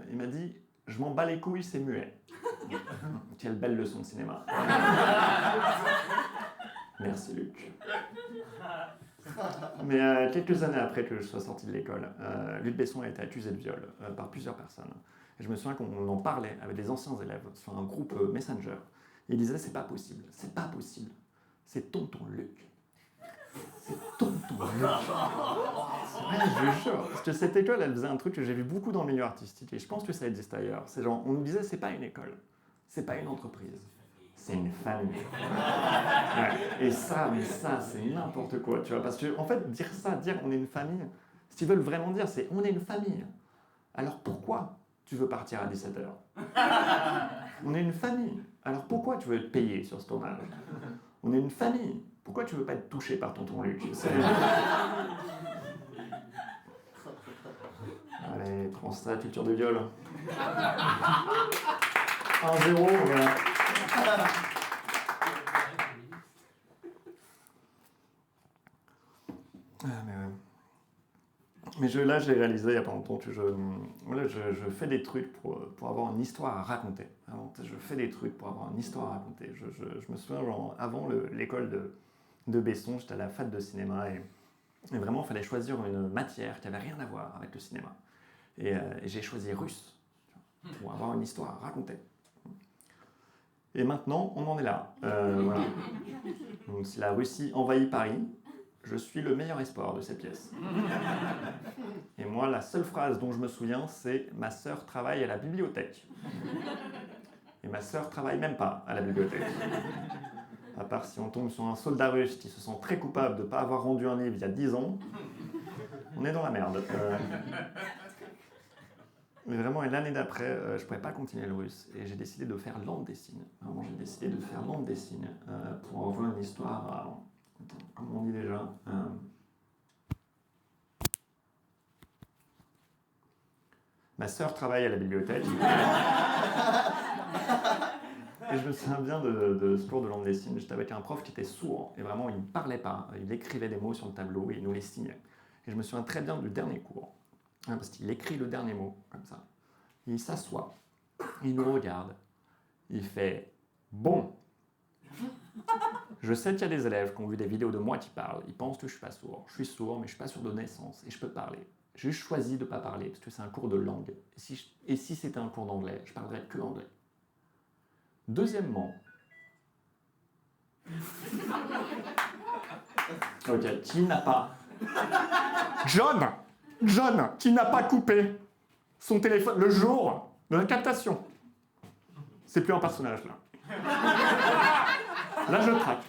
Il m'a dit je m'en bats les couilles, c'est muet. Quelle belle leçon de cinéma. Merci Luc. Mais quelques années après que je sois sorti de l'école, Luc Besson a été accusé de viol par plusieurs personnes. Et je me souviens qu'on en parlait avec des anciens élèves sur un groupe Messenger. Et ils disaient c'est pas possible, c'est tonton Luc. C'est tonton Luc. Ouais, je vous jure. Parce que cette école, elle faisait un truc que j'ai vu beaucoup dans le milieu artistique, et je pense que ça existe ailleurs. C'est genre, on nous disait, c'est pas une école, c'est pas une entreprise, c'est une famille. Ouais. Et ça, c'est n'importe quoi, tu vois. Parce que, en fait, dire on est une famille, ce qu'ils veulent vraiment dire, c'est on est une famille. Alors pourquoi tu veux partir à 17h? On est une famille. Alors pourquoi tu veux être payé sur ce tournage? On est une famille. Pourquoi tu veux pas être touché par tonton Luc? Allez, prends ça, culture de viol. 1-0, voilà. Mais là, j'ai réalisé il n'y a pas longtemps que je fais des trucs pour avoir une histoire à raconter. Vraiment, je fais des trucs pour avoir une histoire à raconter. Je me souviens, genre, avant l'école de Besson, j'étais à la fac de cinéma et vraiment, il fallait choisir une matière qui n'avait rien à voir avec le cinéma. Et j'ai choisi russe pour avoir une histoire à raconter. Et maintenant, on en est là. Voilà. Donc, si la Russie envahit Paris, je suis le meilleur espoir de cette pièce. Et moi, la seule phrase dont je me souviens, c'est « Ma sœur travaille à la bibliothèque ». Et ma sœur travaille même pas à la bibliothèque. À part si on tombe sur un soldat russe qui se sent très coupable de ne pas avoir rendu un livre il y a 10 ans, on est dans la merde. Mais vraiment, et l'année d'après, je ne pouvais pas continuer le russe. Et j'ai décidé de faire langue des signes. Vraiment, j'ai décidé de faire langue des signes pour avoir une histoire, comme on dit déjà. Ma sœur travaille à la bibliothèque. Et je me souviens bien de ce cours de langue des signes. J'étais avec un prof qui était sourd. Et vraiment, il ne parlait pas. Il écrivait des mots sur le tableau et il nous les signait. Et je me souviens très bien du dernier cours. Parce qu'il écrit le dernier mot, comme ça. Il s'assoit. Il nous regarde. Il fait « Bon, je sais qu'il y a des élèves qui ont vu des vidéos de moi qui parlent. Ils pensent que je ne suis pas sourd. Je suis sourd, mais je ne suis pas sourd de naissance. Et je peux parler. J'ai juste choisi de ne pas parler parce que c'est un cours de langue. Et si c'était un cours d'anglais, je parlerais que anglais. Deuxièmement, ok, qui n'a pas... John, qui n'a pas coupé son téléphone le jour de la captation. C'est plus un personnage, là. Là, je craque.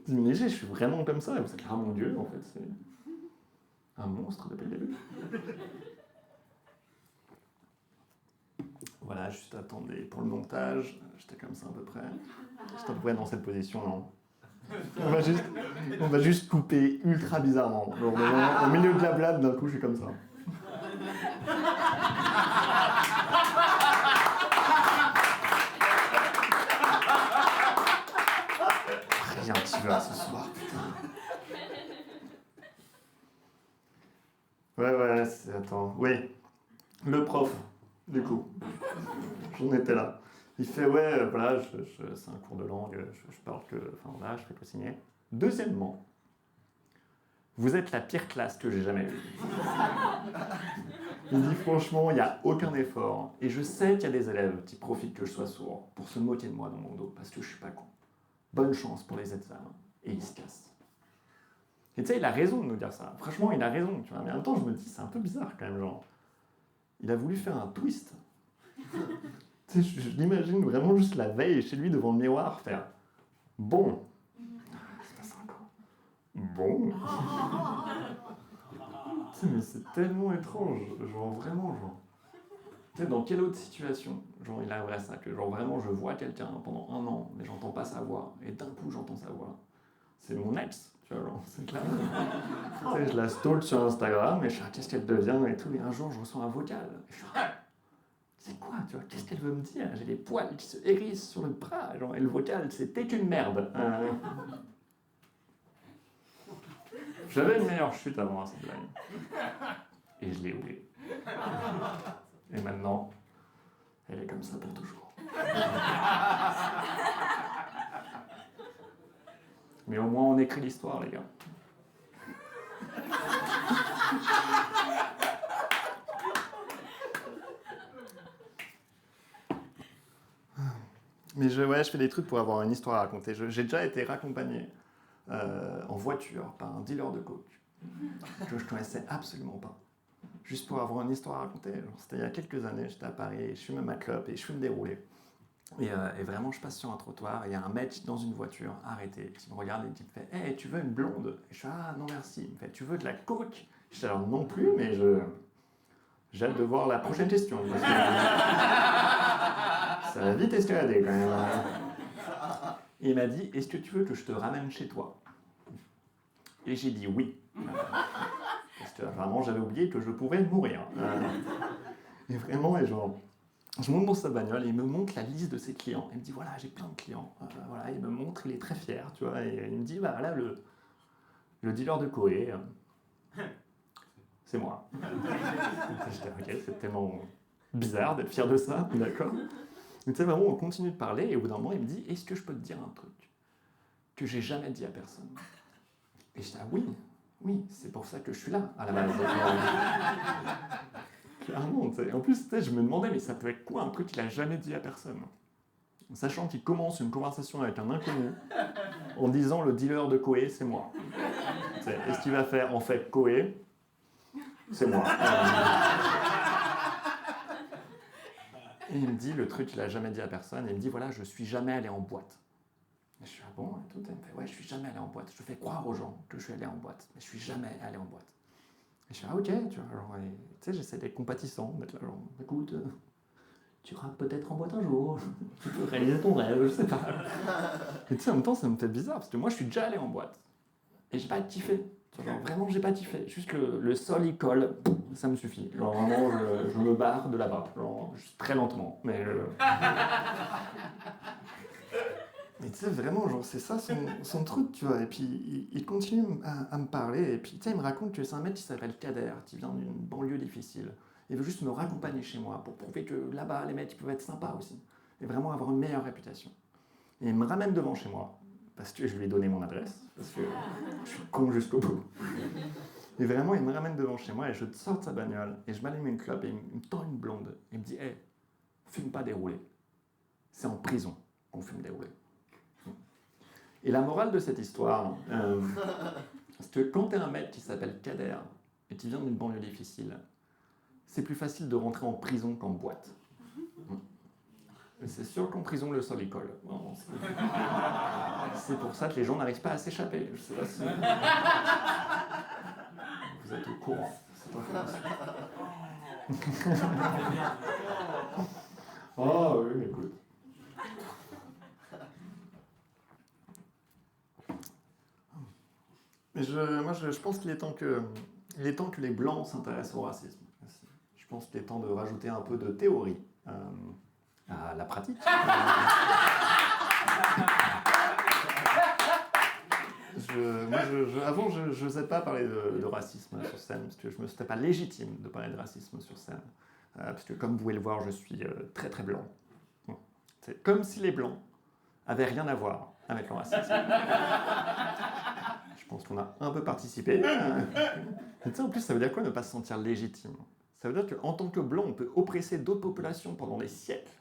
Diminué, je suis vraiment comme ça. Et vous êtes là, mon Dieu, en fait, c'est un monstre depuis le début. Voilà, juste attendez pour le montage. J'étais comme ça à peu près. J'étais à peu près dans cette position, non. On va juste couper ultra bizarrement. Genre, au milieu de la blague, d'un coup, je suis comme ça. Rien qui va ce soir, putain. Ouais, attends. Oui, le prof, du coup. J'en étais là. Il fait, ouais, voilà, c'est un cours de langue, je parle que... Enfin, voilà, je fais que signer. Deuxièmement, vous êtes la pire classe que j'ai jamais vue. Il dit, franchement, il n'y a aucun effort. Et je sais qu'il y a des élèves qui profitent que je sois sourd pour se moquer de moi dans mon dos, parce que je suis pas con. Bonne chance pour les examens. Et il se casse. Et tu sais, il a raison de nous dire ça. Franchement, il a raison, tu vois. Mais en même temps, je me dis, c'est un peu bizarre quand même, genre. Il a voulu faire un twist. Tu sais, je l'imagine vraiment juste la veille chez lui devant le miroir faire « Bon. » C'est pas sympa. « Bon. » Tu sais, mais c'est tellement étrange. Genre, vraiment, genre. Tu sais, dans quelle autre situation, genre, il arriverait ça, que genre, vraiment, je vois quelqu'un pendant 1 an, mais j'entends pas sa voix, et d'un coup, j'entends sa voix. C'est mon ex, tu vois, genre, c'est clair. Tu sais, je la stalk sur Instagram, et je suis qu'est-ce qu'elle devient, et tout, et un jour, je reçois un vocal. Et je suis c'est quoi, tu vois, qu'est-ce qu'elle veut me dire? J'ai des poils qui se hérissent sur le bras, genre, et le vocal, c'est « t'es qu'une merde ». J'avais une meilleure chute avant cette blague. Et je l'ai oubliée. Et maintenant, elle est comme ça pour toujours. Mais au moins, on écrit l'histoire, les gars. Mais je fais des trucs pour avoir une histoire à raconter. J'ai déjà été raccompagné en voiture par un dealer de coke que je connaissais absolument pas. Juste pour avoir une histoire à raconter. C'était il y a quelques années, j'étais à Paris, et je fume ma clope et je fume des roulés. Et vraiment, je passe sur un trottoir et il y a un mec dans une voiture arrêté qui me regarde et qui me fait « Hey, tu veux une blonde ?» Et je fais « Ah, non merci ». Il me fait « Tu veux de la coke ?» Je dis « Alors non plus, mais j'ai hâte de voir la prochaine question. » parce que ça va vite escalader quand même. Et il m'a dit « Est-ce que tu veux que je te ramène chez toi ?» Et j'ai dit oui. Parce que vraiment, j'avais oublié que je pouvais mourir. Et vraiment, et genre, je monte dans sa bagnole et il me montre la liste de ses clients. Il me dit voilà, j'ai plein de clients. Voilà, il me montre, il est très fier, tu vois. Et il me dit voilà, le dealer de Corée, c'est moi. J'étais ok, c'est tellement bizarre d'être fier de ça, d'accord. Mais tu sais, vraiment, on continue de parler et au bout d'un moment, il me dit est-ce que je peux te dire un truc que j'ai jamais dit à personne? Et je dis ah oui, c'est pour ça que je suis là, à la base. Clairement, tu sais. En plus, tu sais, je me demandais, mais ça peut être quoi un truc qu'il a jamais dit à personne? Sachant qu'il commence une conversation avec un inconnu en disant le dealer de Koé, c'est moi. Est-ce qu'il va faire en fait Koé? C'est moi. Et il me dit le truc qu'il a jamais dit à personne, et il me dit voilà, je suis jamais allé en boîte. Et je suis ah bon, et tout. Elle me fait, ouais, je suis jamais allé en boîte. Je fais croire aux gens que je suis allé en boîte, mais je suis jamais allé en boîte. Et je fais, ah ok, tu vois, genre, tu sais, j'essaie d'être compatissant, d'être là, genre, écoute, tu iras peut-être en boîte un jour, tu peux réaliser ton rêve, je sais pas. Et tu sais, en même temps, ça me fait bizarre, parce que moi, je suis déjà allé en boîte, et j'ai pas kiffé. Genre, vraiment, j'ai pas kiffé. Juste le sol, il colle, ça me suffit. Genre, vraiment, je me barre de là-bas, genre, juste très lentement, mais... Mais tu sais, vraiment, genre, c'est ça son truc, tu vois. Et puis, il continue à me parler. Et puis, tu sais, il me raconte que c'est un mec qui s'appelle Kader, qui vient d'une banlieue difficile. Il veut juste me raccompagner chez moi pour prouver que là-bas, les mecs, ils peuvent être sympas aussi. Et vraiment avoir une meilleure réputation. Et il me ramène devant chez moi, parce que je lui ai donné mon adresse, parce que je suis con jusqu'au bout. Et vraiment, il me ramène devant chez moi et je sors de sa bagnole et je m'allume une clope et il me tend une blonde. Il me dit, hey, fume pas déroulé. C'est en prison qu'on fume déroulé. Et la morale de cette histoire, c'est que quand tu es un mec qui s'appelle Kader et qui vient d'une banlieue difficile, c'est plus facile de rentrer en prison qu'en boîte. Mais c'est sûr qu'en prison, le sol y colle. Bon, c'est pour ça que les gens n'arrivent pas à s'échapper. Je sais pas si vous êtes au courant de cette information. Oh oui, écoute. Mais je pense qu'il est temps que les Blancs s'intéressent au racisme. Je pense qu'il est temps de rajouter un peu de théorie à la pratique. Avant, je n'osais pas parler de racisme sur scène, parce que je me sentais pas légitime de parler de racisme sur scène. Parce que comme vous pouvez le voir, je suis très très blanc. Bon. C'est comme si les Blancs avaient rien à voir avec le racisme. Je pense qu'on a un peu participé. Tu sais, en plus, ça veut dire quoi ne pas se sentir légitime? Ça veut dire qu'en tant que blanc, on peut oppresser d'autres populations pendant des siècles.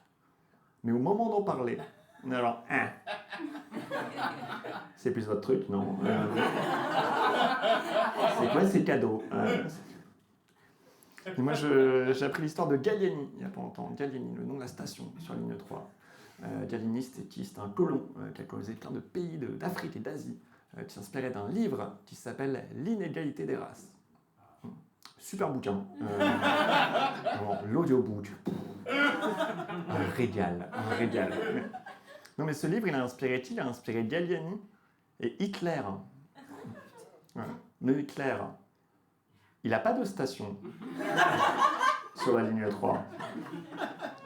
Mais au moment d'en parler, on est alors, c'est plus votre truc, non? C'est quoi ces cadeaux? Et moi, j'ai appris l'histoire de Gallieni il n'y a pas longtemps. Gallieni, le nom de la station sur la ligne 3. Gallieni, c'est un colon qui a causé plein de pays d'Afrique et d'Asie, qui s'inspirait d'un livre qui s'appelle L'inégalité des races. Super bouquin. L'audiobook. Un régal. Non mais ce livre, il a inspiré qui? Il a inspiré Gallieni et Hitler. Ouais. Mais Hitler, il n'a pas de station sur la ligne 3.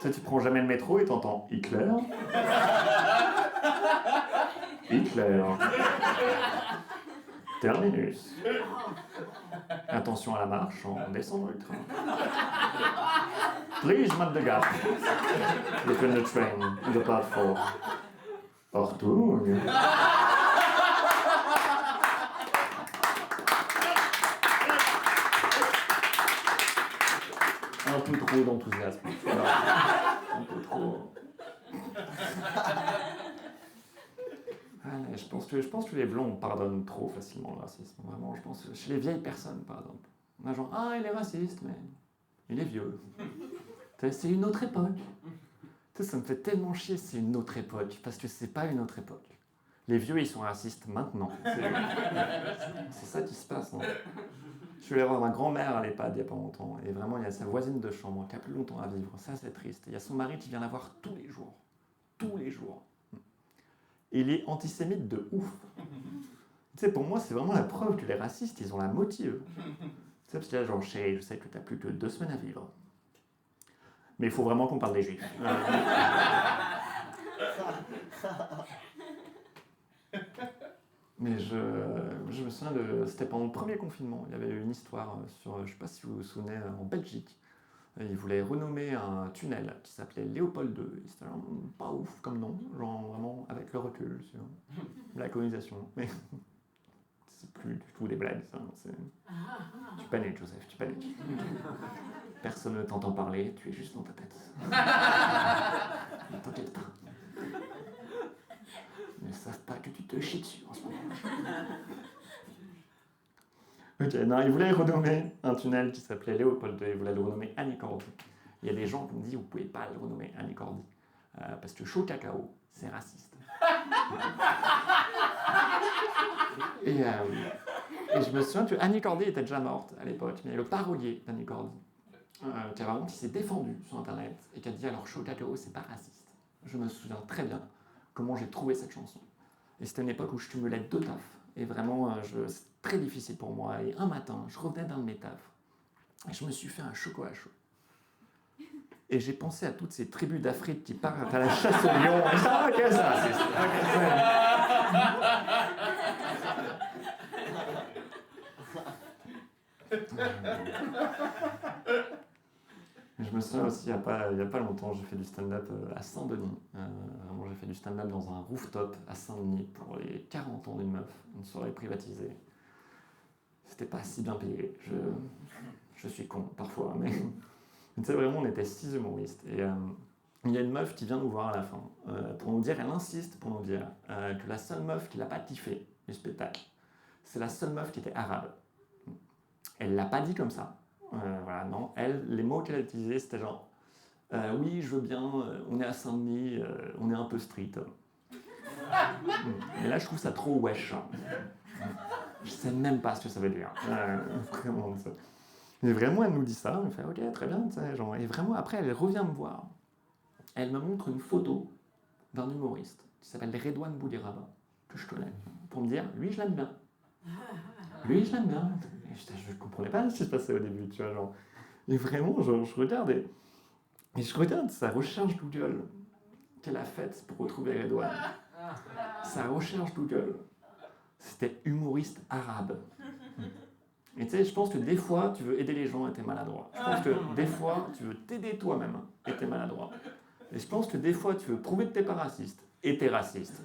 Tu sais, tu prends jamais le métro et t'entends Hitler. Hitler. Terminus. Attention à la marche en descendant du train. Please mind the gap between the train and the platform. Partout. Un peu trop d'enthousiasme. Un peu trop. Je pense que les Blancs pardonnent trop facilement le racisme. Vraiment, je pense chez les vieilles personnes, par exemple. On a genre, ah, il est raciste, mais il est vieux. C'est une autre époque. Tu sais, ça me fait tellement chier, c'est une autre époque, parce que c'est pas une autre époque. Les vieux, ils sont racistes maintenant. C'est ça qui se passe, non? Je suis allé voir ma grand-mère à l'EHPAD il n'y a pas longtemps, et vraiment, il y a sa voisine de chambre qui a plus longtemps à vivre. Ça, c'est triste. Il y a son mari qui vient la voir tous les jours. Tous les jours. Et il est antisémite de ouf. Tu sais, pour moi, c'est vraiment la preuve que les racistes, ils ont la motive. Tu sais, parce que là, genre, chérie, je sais que t'as plus que 2 semaines à vivre. Mais il faut vraiment qu'on parle des juifs. Mais je me souviens c'était pendant le premier confinement. Il y avait une histoire sur, je ne sais pas si vous vous souvenez, en Belgique. Ils voulaient renommer un tunnel qui s'appelait Léopold II. C'était pas ouf comme nom, genre vraiment avec le recul sur la colonisation. Mais c'est plus du tout des blagues, ça. Tu paniques, Joseph, tu paniques. Personne ne t'entend parler, tu es juste dans ta tête. Ne t'inquiète pas. Ils ne savent pas que tu te chies dessus en ce moment. Ok, non, ils voulaient renommer un tunnel qui s'appelait Léopold II, ils voulaient le renommer Annie Cordy. Il y a des gens qui me disent, vous ne pouvez pas le renommer Annie Cordy. Parce que chaud cacao, c'est raciste. Et je me souviens que Annie Cordy était déjà morte à l'époque, mais le parolier d'Annie Cordy, qui s'est défendu sur Internet et qui a dit alors chaud cacao, c'est pas raciste. Je me souviens très bien comment j'ai trouvé cette chanson. Et c'était une époque où je cumulais 2 tafs. Et vraiment, c'était très difficile pour moi. Et un matin, je revenais d'un de mes tafs. Et je me suis fait un chocolat chaud. Et j'ai pensé à toutes ces tribus d'Afrique qui partent à la chasse aux lions. Et ça, ok, ça, c'est ça. Je me souviens aussi, il n'y a pas longtemps, j'ai fait du stand-up à Saint-Denis. Vraiment, j'ai fait du stand-up dans un rooftop à Saint-Denis pour les 40 ans d'une meuf, une soirée privatisée. C'était pas si bien payé. Je suis con parfois, mais tu sais, vraiment, on était 6 humoristes. Et il y a une meuf qui vient nous voir à la fin pour nous dire, elle insiste pour nous dire que la seule meuf qui l'a pas kiffé du spectacle, c'est la seule meuf qui était arabe. Elle l'a pas dit comme ça. Voilà, non. Elle, les mots qu'elle a utilisés, c'était genre oui, je veux bien, on est à Saint-Denis, on est un peu street. Mais là, je trouve ça trop wesh. Je sais même pas ce que ça veut dire. Vraiment, ça. Mais vraiment, elle nous dit ça, elle fait ok, très bien, genre, et vraiment, après, elle revient me voir. Elle me montre une photo d'un humoriste qui s'appelle Redouane Boudiraba, que je connais, pour me dire, lui, je l'aime bien. Lui, je l'aime bien. Je ne comprenais pas ce qui se passait au début, tu vois, genre. Et vraiment, je regarde et je regarde sa recherche Google qu'elle a faite pour retrouver Redouane. Sa recherche Google, c'était humoriste arabe. Et tu sais, je pense que des fois, tu veux aider les gens et t'es maladroit. Je pense que des fois, tu veux t'aider toi-même et t'es maladroit. Et je pense que des fois, tu veux prouver que t'es pas raciste et t'es raciste.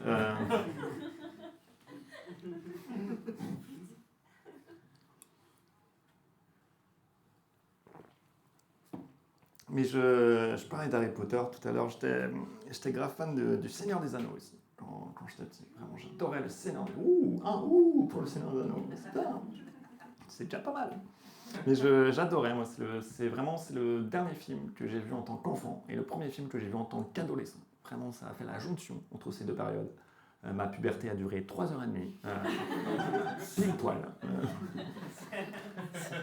Mais je parlais d'Harry Potter tout à l'heure, j'étais grave fan du Seigneur des Anneaux aussi, quand j'étais petit. Vraiment, j'adorais le Seigneur des Anneaux. Pour le Seigneur des Anneaux. C'est déjà pas mal. Mais j'adorais, moi, c'est le dernier film que j'ai vu en tant qu'enfant et le premier film que j'ai vu en tant qu'adolescent. Vraiment, ça a fait la jonction entre ces 2 périodes. Ma puberté a duré 3h30, pile poil.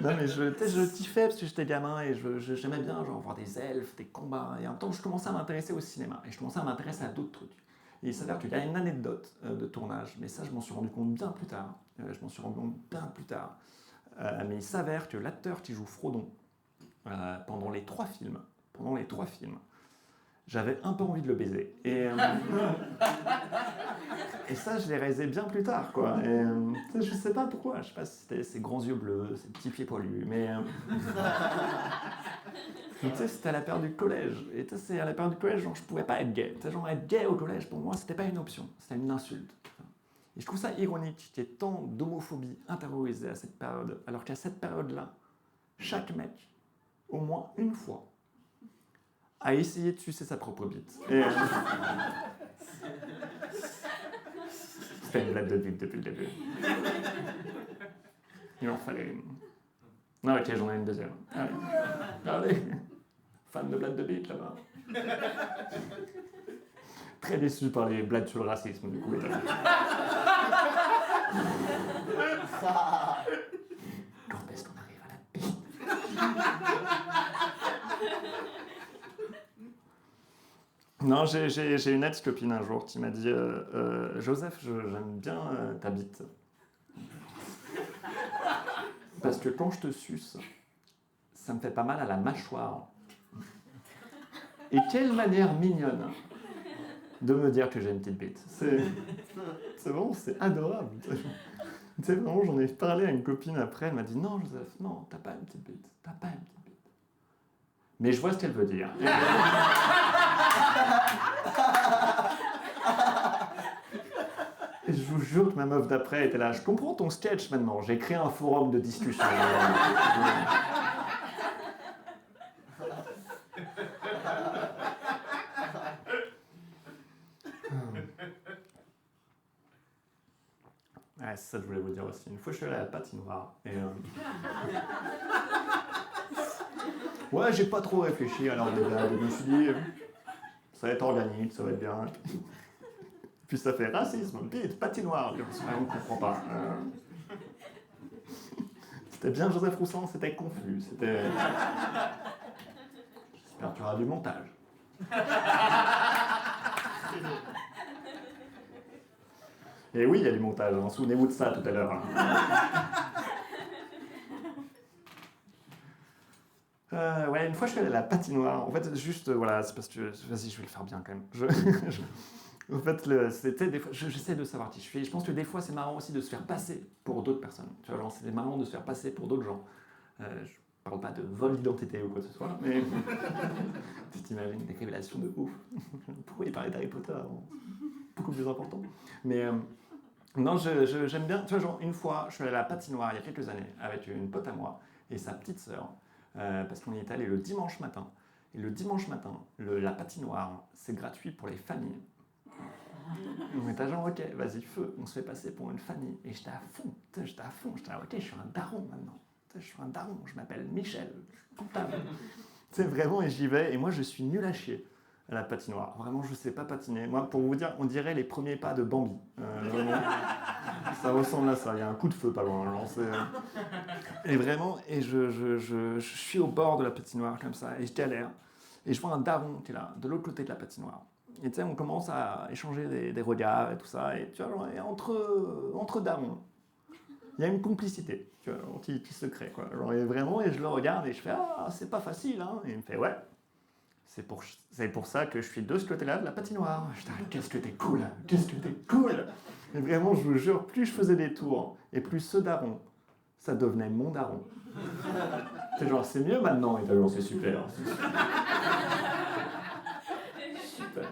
Non mais je kiffais parce que j'étais gamin et j'aimais bien genre, voir des elfes, des combats. Et en même temps, je commençais à m'intéresser au cinéma et je commençais à m'intéresser à d'autres trucs. Et il s'avère qu'il y a une anecdote de tournage, mais ça je m'en suis rendu compte bien plus tard. Mais il s'avère que l'acteur qui joue Frodon, pendant les 3 films, j'avais un peu envie de le baiser. Et ça, je l'ai réalisé bien plus tard, quoi. Et je sais pas pourquoi, je sais pas si c'était ses grands yeux bleus, ses petits pieds poilus, mais tu sais, c'était à la période du collège. Et tu sais, à la période du collège, genre, je pouvais pas être gay. Tu sais, genre, être gay au collège, pour moi, c'était pas une option, c'était une insulte. Et je trouve ça ironique qu'il y ait tant d'homophobie intériorisée à cette période, alors qu'à cette période-là, chaque mec, au moins une fois, a essayé de sucer sa propre bite. Et c'était une blague de bite depuis le début. Il en fallait une. Non, ok, j'en ai une deuxième. Allez. Fan de blagues de bite là-bas. Très déçu par les blagues sur le racisme, du coup. Quand est-ce qu'on arrive à la bite? Non, j'ai une ex-copine un jour qui m'a dit Joseph, j'aime bien ta bite. Parce que quand je te suce, ça me fait pas mal à la mâchoire. Et quelle manière mignonne de me dire que j'ai une petite bite. C'est vraiment, c'est adorable. Tu sais, vraiment, j'en ai parlé à une copine après, elle m'a dit non, Joseph, non, t'as pas une petite bite. Mais je vois ce qu'elle veut dire. Et je vous jure que ma meuf d'après était là. Je comprends ton sketch maintenant. J'ai créé un forum de discussion. Ouais, c'est ça que je voulais vous dire aussi. Une fois, je suis allé à la patinoire. Et ouais, j'ai pas trop réfléchi. Alors, je me suis dit, ça va être organique, ça va être bien. Puis ça fait racisme, vite, patinoire. On ne comprend pas. C'était bien Joseph Roussan, c'était confus. J'espère que tu auras du montage. Et oui, il y a du montage, hein. Souvenez-vous de ça tout à l'heure. Ouais, une fois je suis allé à la patinoire. En fait, juste, voilà, c'est parce que. Vas-y, je vais le faire bien quand même. En fait, c'était des fois, j'essaie de savoir qui je suis. Je pense que des fois, c'est marrant aussi de se faire passer pour d'autres personnes. Tu vois, genre, c'est marrant de se faire passer pour d'autres gens. Je parle pas de vol d'identité ou quoi que ce soit, mais tu t'imagines des révélations de ouf. Pourquoi il parlait d'Harry Potter avant? Beaucoup plus important. Mais non, j'aime bien. Tu vois, genre, une fois, je suis allé à la patinoire il y a quelques années avec une pote à moi et sa petite sœur, parce qu'on y est allé le dimanche matin. Et le dimanche matin, la patinoire, c'est gratuit pour les familles. On était genre, ok, vas-y, feu, on se fait passer pour une famille. Et j'étais à fond, j'étais ok, je suis un daron maintenant. Je suis un daron, je m'appelle Michel, je suis comptable. Tu sais, vraiment, et j'y vais, et moi, je suis nul à chier à la patinoire. Vraiment, je sais pas patiner. Moi, pour vous dire, on dirait les premiers pas de Bambi. Vraiment, ça ressemble à ça, il y a un coup de feu pas loin. Genre, et vraiment, et je suis au bord de la patinoire comme ça, et je galère. Et je vois un daron qui est là, de l'autre côté de la patinoire. Et tu sais, on commence à échanger des regards et tout ça. Et tu vois, genre, et entre darons, il y a une complicité, tu vois, genre, qui se crée, quoi. Genre, et vraiment, et je le regarde et je fais, ah, c'est pas facile, hein. Et il me fait, ouais, c'est pour ça que je suis de ce côté-là de la patinoire. Je dis, ah, qu'est-ce que t'es cool, qu'est-ce que t'es cool. Et vraiment, je vous jure, plus je faisais des tours, et plus ce daron, ça devenait mon daron. C'est genre, c'est mieux maintenant, et genre, c'est super. Super.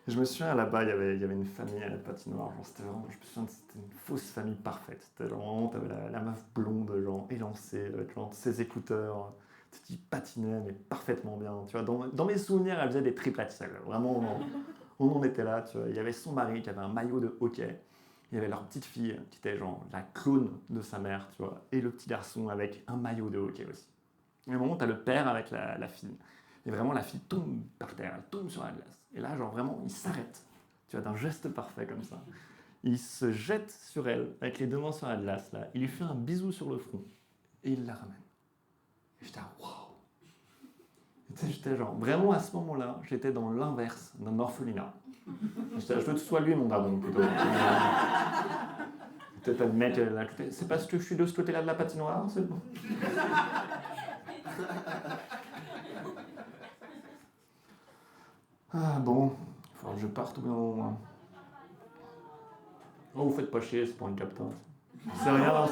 Je me souviens là-bas, il y avait une famille à la patinoire. Genre, c'était vraiment, je me souviens, c'était une fausse famille parfaite. C'était genre, vraiment, t'avais la meuf blonde, genre élancée, avec genre, ses écouteurs, qui patinait, mais parfaitement bien. Tu vois, dans mes souvenirs, elle faisait des triplettes seules. Vraiment, on en était là. Tu vois. Il y avait son mari qui avait un maillot de hockey. Il y avait leur petite fille qui était genre la clone de sa mère, tu vois, et le petit garçon avec un maillot de hockey aussi. Et à un moment, t'as le père avec la fille. Et vraiment, la fille tombe par terre, elle tombe sur la glace. Et là, genre vraiment, il s'arrête. Tu vois, d'un geste parfait comme ça. Il se jette sur elle, avec les deux mains sur la glace, là. Il lui fait un bisou sur le front. Et il la ramène. Et j'étais, waouh! J'étais genre, vraiment à ce moment-là, j'étais dans l'inverse d'un orphelinat. Je veux que ce soit lui, mon daron, plutôt. Peut-être le mec là, c'est parce que je suis de ce côté-là de la patinoire, c'est bon. Ah bon, il faudra que je parte au bout d'un moment. Oh, vous faites pas chier, c'est pas une capta. C'est rien,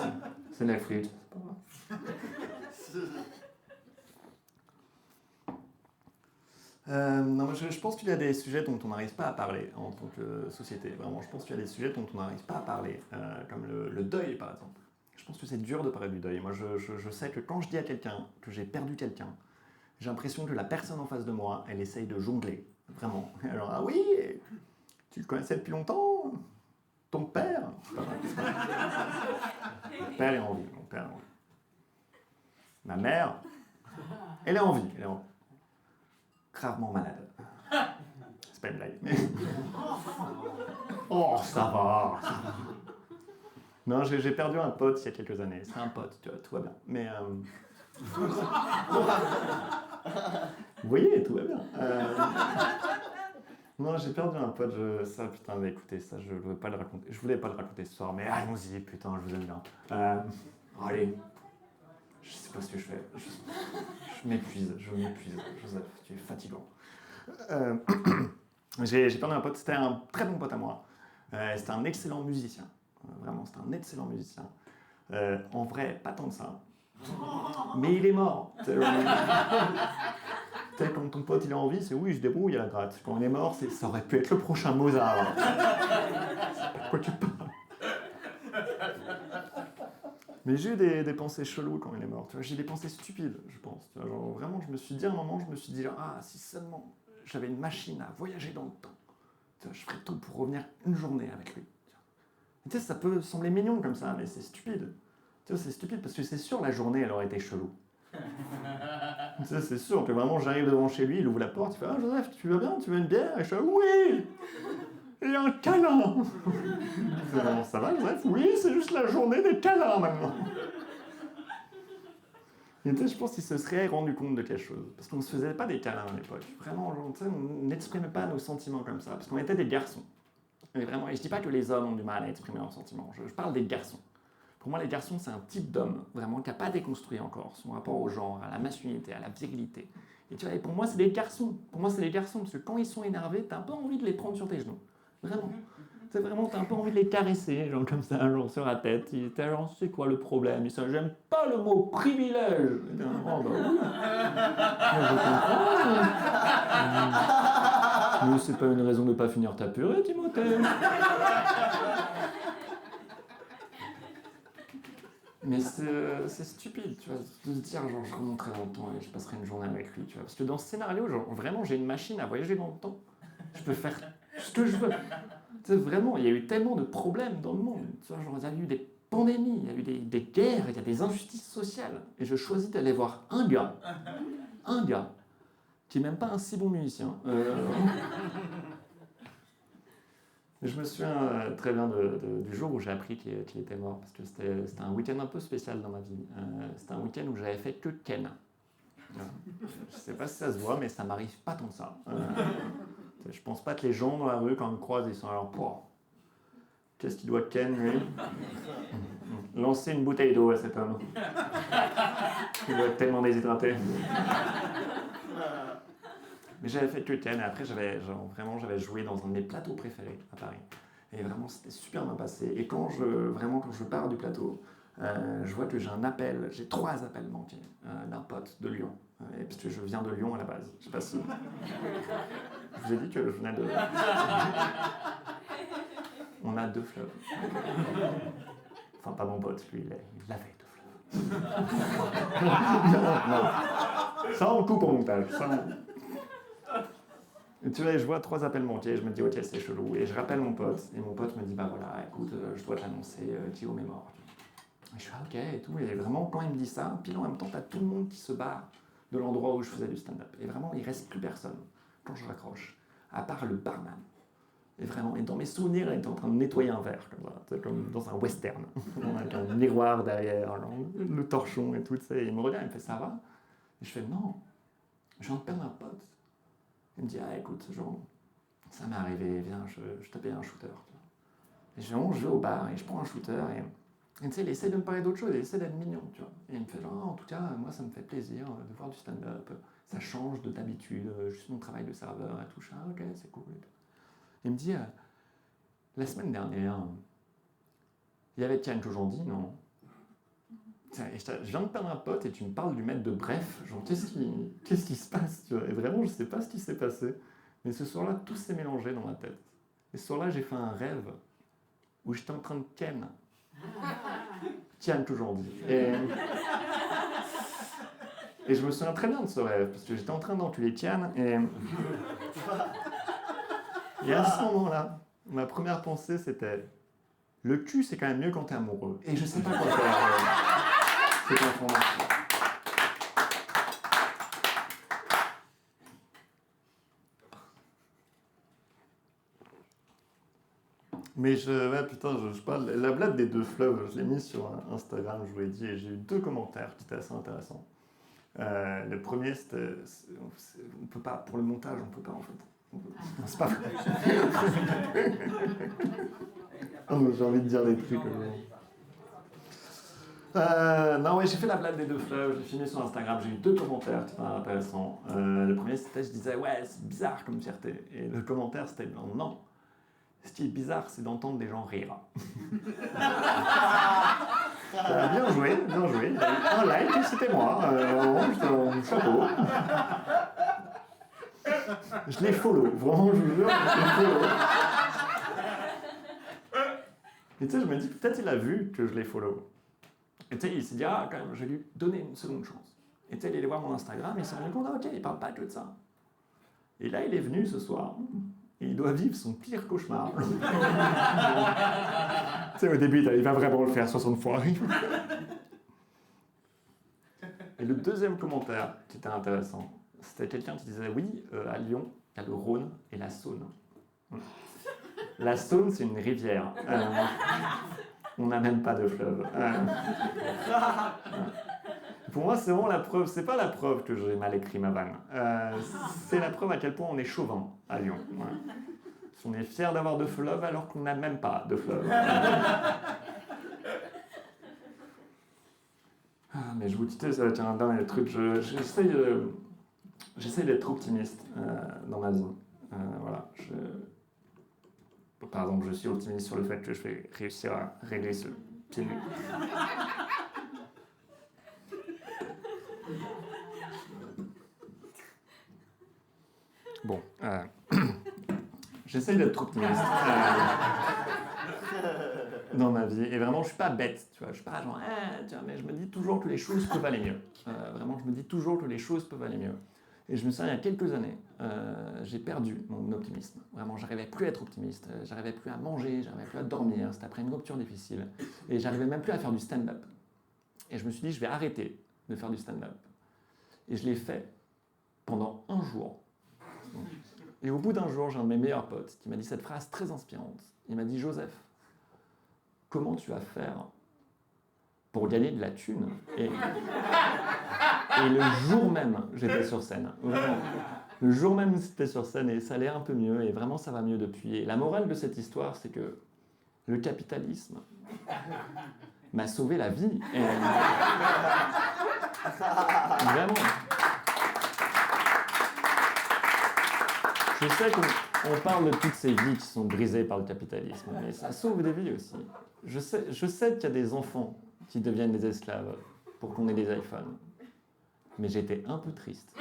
c'est Netflix. C'est pas grave. Non, je pense qu'il y a des sujets dont on n'arrive pas à parler en tant que société. Vraiment, je pense qu'il y a des sujets dont on n'arrive pas à parler, comme le deuil, par exemple. Je pense que c'est dur de parler du deuil. Moi, je sais que quand je dis à quelqu'un que j'ai perdu quelqu'un, j'ai l'impression que la personne en face de moi, elle essaye de jongler. Vraiment. Alors, ah oui, tu le connaissais depuis longtemps? Ton père? Mon père est en vie. Mon père est en vie. Ma mère, elle est en vie. Elle est gravement malade. C'est pas une blague, mais... Oh, ça va. Non, j'ai perdu un pote il y a quelques années. C'est un pote, tu vois, tout va bien. Mais... Vous voyez, tout va bien. Non, j'ai perdu un pote, ça, putain, mais écoutez, ça, je voulais pas le raconter. Je voulais pas le raconter ce soir, mais allons-y, putain, je vous aime bien. Allez, je sais pas ce que je fais. Je m'épuise, Joseph, tu es fatigant. J'ai perdu un pote, c'était un très bon pote à moi. C'était un excellent musicien. Vraiment, c'était un excellent musicien. En vrai, pas tant de ça. Mais il est mort. Quand ton pote il est en vie, c'est oui, il se débrouille à la gratte. Quand il est mort, ça aurait pu être le prochain Mozart. C'est quoi tu parles? Mais j'ai eu des pensées cheloues quand il est mort. Tu vois, j'ai des pensées stupides, je pense. Tu vois, genre, vraiment, je me suis dit à un moment, ah, si seulement j'avais une machine à voyager dans le temps, tu vois, je ferais tout pour revenir une journée avec lui. Tu sais, ça peut sembler mignon comme ça, mais c'est stupide. Tu vois, c'est stupide parce que c'est sûr la journée, elle aurait été chelou. Tu sais, c'est sûr que vraiment, j'arrive devant chez lui, il ouvre la porte, il fait « Ah, Joseph, tu vas bien? Tu veux une bière ?» Et je fais « Oui! Il y a un câlin !» Je fais, « Ça va, Joseph? Oui, c'est juste la journée des câlins maintenant. » Et tu sais, je pense qu'il se serait rendu compte de quelque chose. Parce qu'on ne se faisait pas des câlins à l'époque. Vraiment, genre, tu sais, on n'exprimait pas nos sentiments comme ça. Parce qu'on était des garçons. Et vraiment, et je dis pas que les hommes ont du mal à exprimer leurs sentiments. Je parle des garçons. Pour moi, les garçons, c'est un type d'homme, vraiment, qui n'a pas déconstruit encore son rapport au genre, à la masculinité, à la virilité. Et tu vois, et pour moi, c'est des garçons. Pour moi, c'est des garçons, parce que quand ils sont énervés, t'as un peu envie de les prendre sur tes genoux. Vraiment. C'est vraiment, t'as un peu envie de les caresser, genre comme ça, genre sur la tête. T'es genre, c'est quoi le problème? J'aime pas le mot privilège. Et t'es, oh, bah oui. Moi, je comprends. Mais c'est pas une raison de pas finir ta purée, Timothée. Mais c'est stupide, tu vois, de se dire, genre, je remonterai dans le temps et je passerai une journée avec lui, tu vois. Parce que dans ce scénario, genre, vraiment, j'ai une machine à voyager dans le temps. Je peux faire ce que je veux. Tu sais, vraiment, il y a eu tellement de problèmes dans le monde. Tu vois, genre, il y a eu des pandémies, il y a eu des guerres, il y a des injustices sociales. Et je choisis d'aller voir un gars, qui n'est même pas un si bon musicien. Je me souviens très bien du jour où j'ai appris qu'il était mort, parce que c'était un week-end un peu spécial dans ma vie. C'était un week-end où j'avais fait que Ken. Je ne sais pas si ça se voit, mais ça m'arrive pas tant que ça. Je pense pas que les gens dans la rue, quand ils me croisent, ils sont alors, qu'est-ce qu'il doit Ken, lui? Lancer une bouteille d'eau à cet homme. Il doit être tellement déshydraté. Mais j'avais fait que Ken, et après j'avais joué dans un de mes plateaux préférés à Paris. Et vraiment, c'était super bien passé. Et quand je pars du plateau, je vois que j'ai 3 appels manqués d'un pote de Lyon. Parce que je viens de Lyon à la base. Je sais pas si... Je vous ai dit que je venais de... On a 2 fleuves. Enfin, pas mon pote, lui, il avait 2 fleuves. Non. Ça, on coupe au montage. Et tu vois, je vois 3 appels manqués, je me dis ok, c'est chelou, et je rappelle mon pote, et mon pote me dit bah voilà, écoute, je dois te l'annoncer, Guillaume est mort. Et je suis ok et tout, et vraiment quand il me dit ça, puis en même temps t'as tout le monde qui se barre de l'endroit où je faisais du stand-up, et vraiment il reste plus personne quand je raccroche, à part le barman. Et vraiment, et dans mes souvenirs, il était en train de nettoyer un verre, comme dans un western, avec un miroir derrière, le torchon et tout, et il me regarde, il me fait ça va? Et je fais non, je viens de perdre un pote. Il me dit, ah écoute, genre, ça m'est arrivé, viens, je te paye un shooter. Et je vais au bar et je prends un shooter et tu sais, il essaie de me parler d'autre chose, il essaie d'être mignon, tu vois. Et il me fait genre, en tout cas, moi ça me fait plaisir de voir du stand-up, ça change de d'habitude, juste mon travail de serveur et tout, ça, ok, c'est cool. Il me dit, la semaine dernière, il y avait Tian aujourd'hui, non? Et je viens de perdre un pote et tu me parles du maître de Bref, genre qu'est-ce qui se passe, tu vois? Et vraiment je sais pas ce qui s'est passé, mais ce soir-là tout s'est mélangé dans ma tête. Et ce soir-là j'ai fait un rêve où j'étais en train de ken Tian aujourd'hui. Et je me souviens très bien de ce rêve parce que j'étais en train d'enculer Tian et à ce moment-là ma première pensée c'était le cul c'est quand même mieux quand t'es amoureux et je sais pas quoi faire. Cette information. Mais je parle. La blague des 2 fleuves, je l'ai mise sur Instagram, je vous l'ai dit, et j'ai eu 2 commentaires qui étaient assez intéressants. Le premier, c'était. On peut pas, pour le montage, on peut pas en fait. C'est pas vrai. J'ai envie de dire des trucs. Non, ouais, j'ai fait la blague des 2 fleuves, j'ai filmé sur Instagram, j'ai eu 2 commentaires qui étaient intéressants. Le premier, c'était, je disais, ouais, c'est bizarre comme fierté. Et le commentaire, c'était, non. Ce qui est bizarre, c'est d'entendre des gens rire. Bien joué, bien joué. Il y a eu un like et c'était moi. Chapeau. Je l'ai follow, vraiment, je vous jure, je l'ai follow. Et tu sais, je me dis, peut-être il a vu que je l'ai follow. Et tu sais, il s'est dit, ah, quand même, je vais lui donner une seconde chance. Et tu sais, il est allé voir mon Instagram et il s'est rendu compte, ah, ok, il parle pas que de ça. Et là, il est venu ce soir. Et il doit vivre son pire cauchemar. Tu sais, au début, il va vraiment le faire 60 fois. Et le deuxième commentaire qui était intéressant, c'était quelqu'un qui disait oui, à Lyon, il y a le Rhône et la Saône. La Saône, c'est une rivière. On n'a même pas de fleuve. Pour moi, c'est vraiment la preuve. C'est pas la preuve que j'ai mal écrit ma vanne. C'est la preuve à quel point on est chauvin à Lyon. Ouais. On est fier d'avoir de fleuve alors qu'on n'a même pas de fleuve. Mais je vous disais, ça va être un dernier truc. J'essaye d'être optimiste dans ma vie. Voilà. Par exemple, je suis optimiste sur le fait que je vais réussir à régler ce pied nu. Bon, j'essaye d'être optimiste dans ma vie. Et vraiment, je suis pas bête. Tu vois, je suis pas genre, tiens, mais je me dis toujours que les choses peuvent aller mieux. Vraiment, je me dis toujours que les choses peuvent aller mieux. Et je me souviens, il y a quelques années, j'ai perdu mon optimisme. Vraiment, j'arrivais plus à être optimiste, j'arrivais plus à manger, j'arrivais plus à dormir, c'était après une rupture difficile. Et j'arrivais même plus à faire du stand-up. Et je me suis dit, je vais arrêter de faire du stand-up. Et je l'ai fait pendant un jour. Et au bout d'un jour, j'ai un de mes meilleurs potes qui m'a dit cette phrase très inspirante. Il m'a dit, Joseph, comment tu vas faire pour gagner de la thune? Et le jour même, j'étais sur scène. Vraiment. Le jour même, j'étais sur scène et ça allait un peu mieux. Et vraiment, ça va mieux depuis. Et la morale de cette histoire, c'est que le capitalisme m'a sauvé la vie. Et... Vraiment. Je sais qu'on parle de toutes ces vies qui sont brisées par le capitalisme, mais ça sauve des vies aussi. Je sais qu'il y a des enfants qui deviennent des esclaves pour qu'on ait des iPhones. Mais j'étais un peu triste.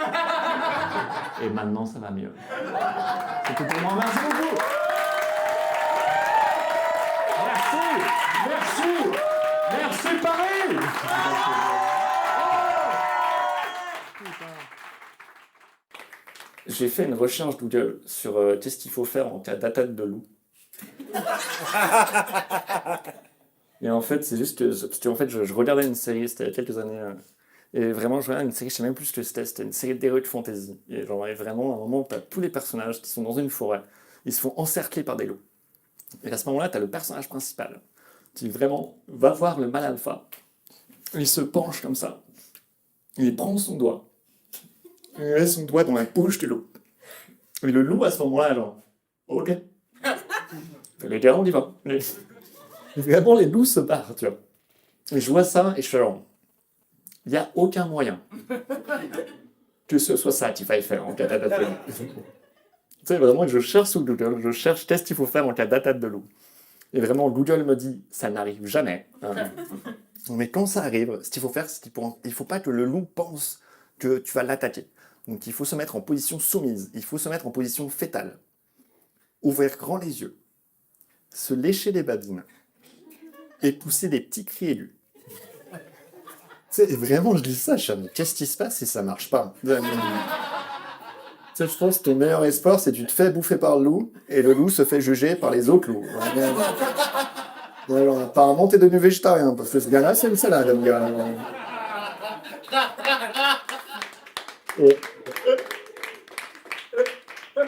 Et maintenant, ça va mieux. C'est tout pour moi. Merci beaucoup. Merci Paris. J'ai fait une recherche Google sur qu'est-ce qu'il faut faire en cas d'attaque de loup. Et en fait, c'est juste que, parce qu'en fait, je regardais une série, c'était il y a quelques années, et vraiment, je regardais une série, je sais même plus ce que c'était une série d'heroic fantasy. Et genre, et vraiment, à un moment, t'as tous les personnages qui sont dans une forêt, ils se font encercler par des loups. Et à ce moment-là, t'as le personnage principal, qui vraiment va voir le mâle alpha. Il se penche comme ça, il prend son doigt, il met son doigt dans la bouche du loup. Et le loup, à ce moment-là, genre, ok. Les gars, on y va. Et vraiment, les loups se barrent, tu vois. Et je vois ça, et je suis genre, il n'y a aucun moyen que ce soit ça qu'il faille faire en cas d'attaque de loup. Tu sais, vraiment, je cherche sur Google, je cherche qu'est-ce qu'il faut faire en cas d'attaque de loup. Et vraiment, Google me dit, ça n'arrive jamais. Mais quand ça arrive, ce qu'il faut faire, c'est qu'il ne faut pas que le loup pense que tu vas l'attaquer. Donc il faut se mettre en position soumise, il faut se mettre en position fétale. Ouvrir grand les yeux, se lécher les babines et pousser des petits cris aigus. Tu sais, vraiment, je dis ça, je me dis, qu'est-ce qui se passe si ça marche pas? Tu sais, je pense que ton meilleur espoir, c'est que tu te fais bouffer par le loup et le loup se fait juger par les autres loups. Alors, apparemment, t'es devenu végétarien parce que ce gars-là, c'est une salade, le gars.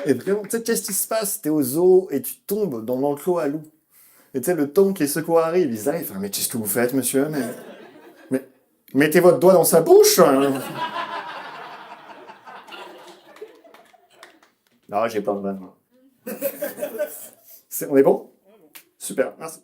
Et vraiment, tu sais, qu'est-ce qui se passe? T'es au zoo et tu tombes dans l'enclos à loup. Et tu sais, le temps que les secours arrivent, ils arrivent, mais qu'est-ce que vous faites, monsieur? Mais mettez votre doigt dans sa bouche! Non, j'ai pas de vanne. On est bon? Super, merci.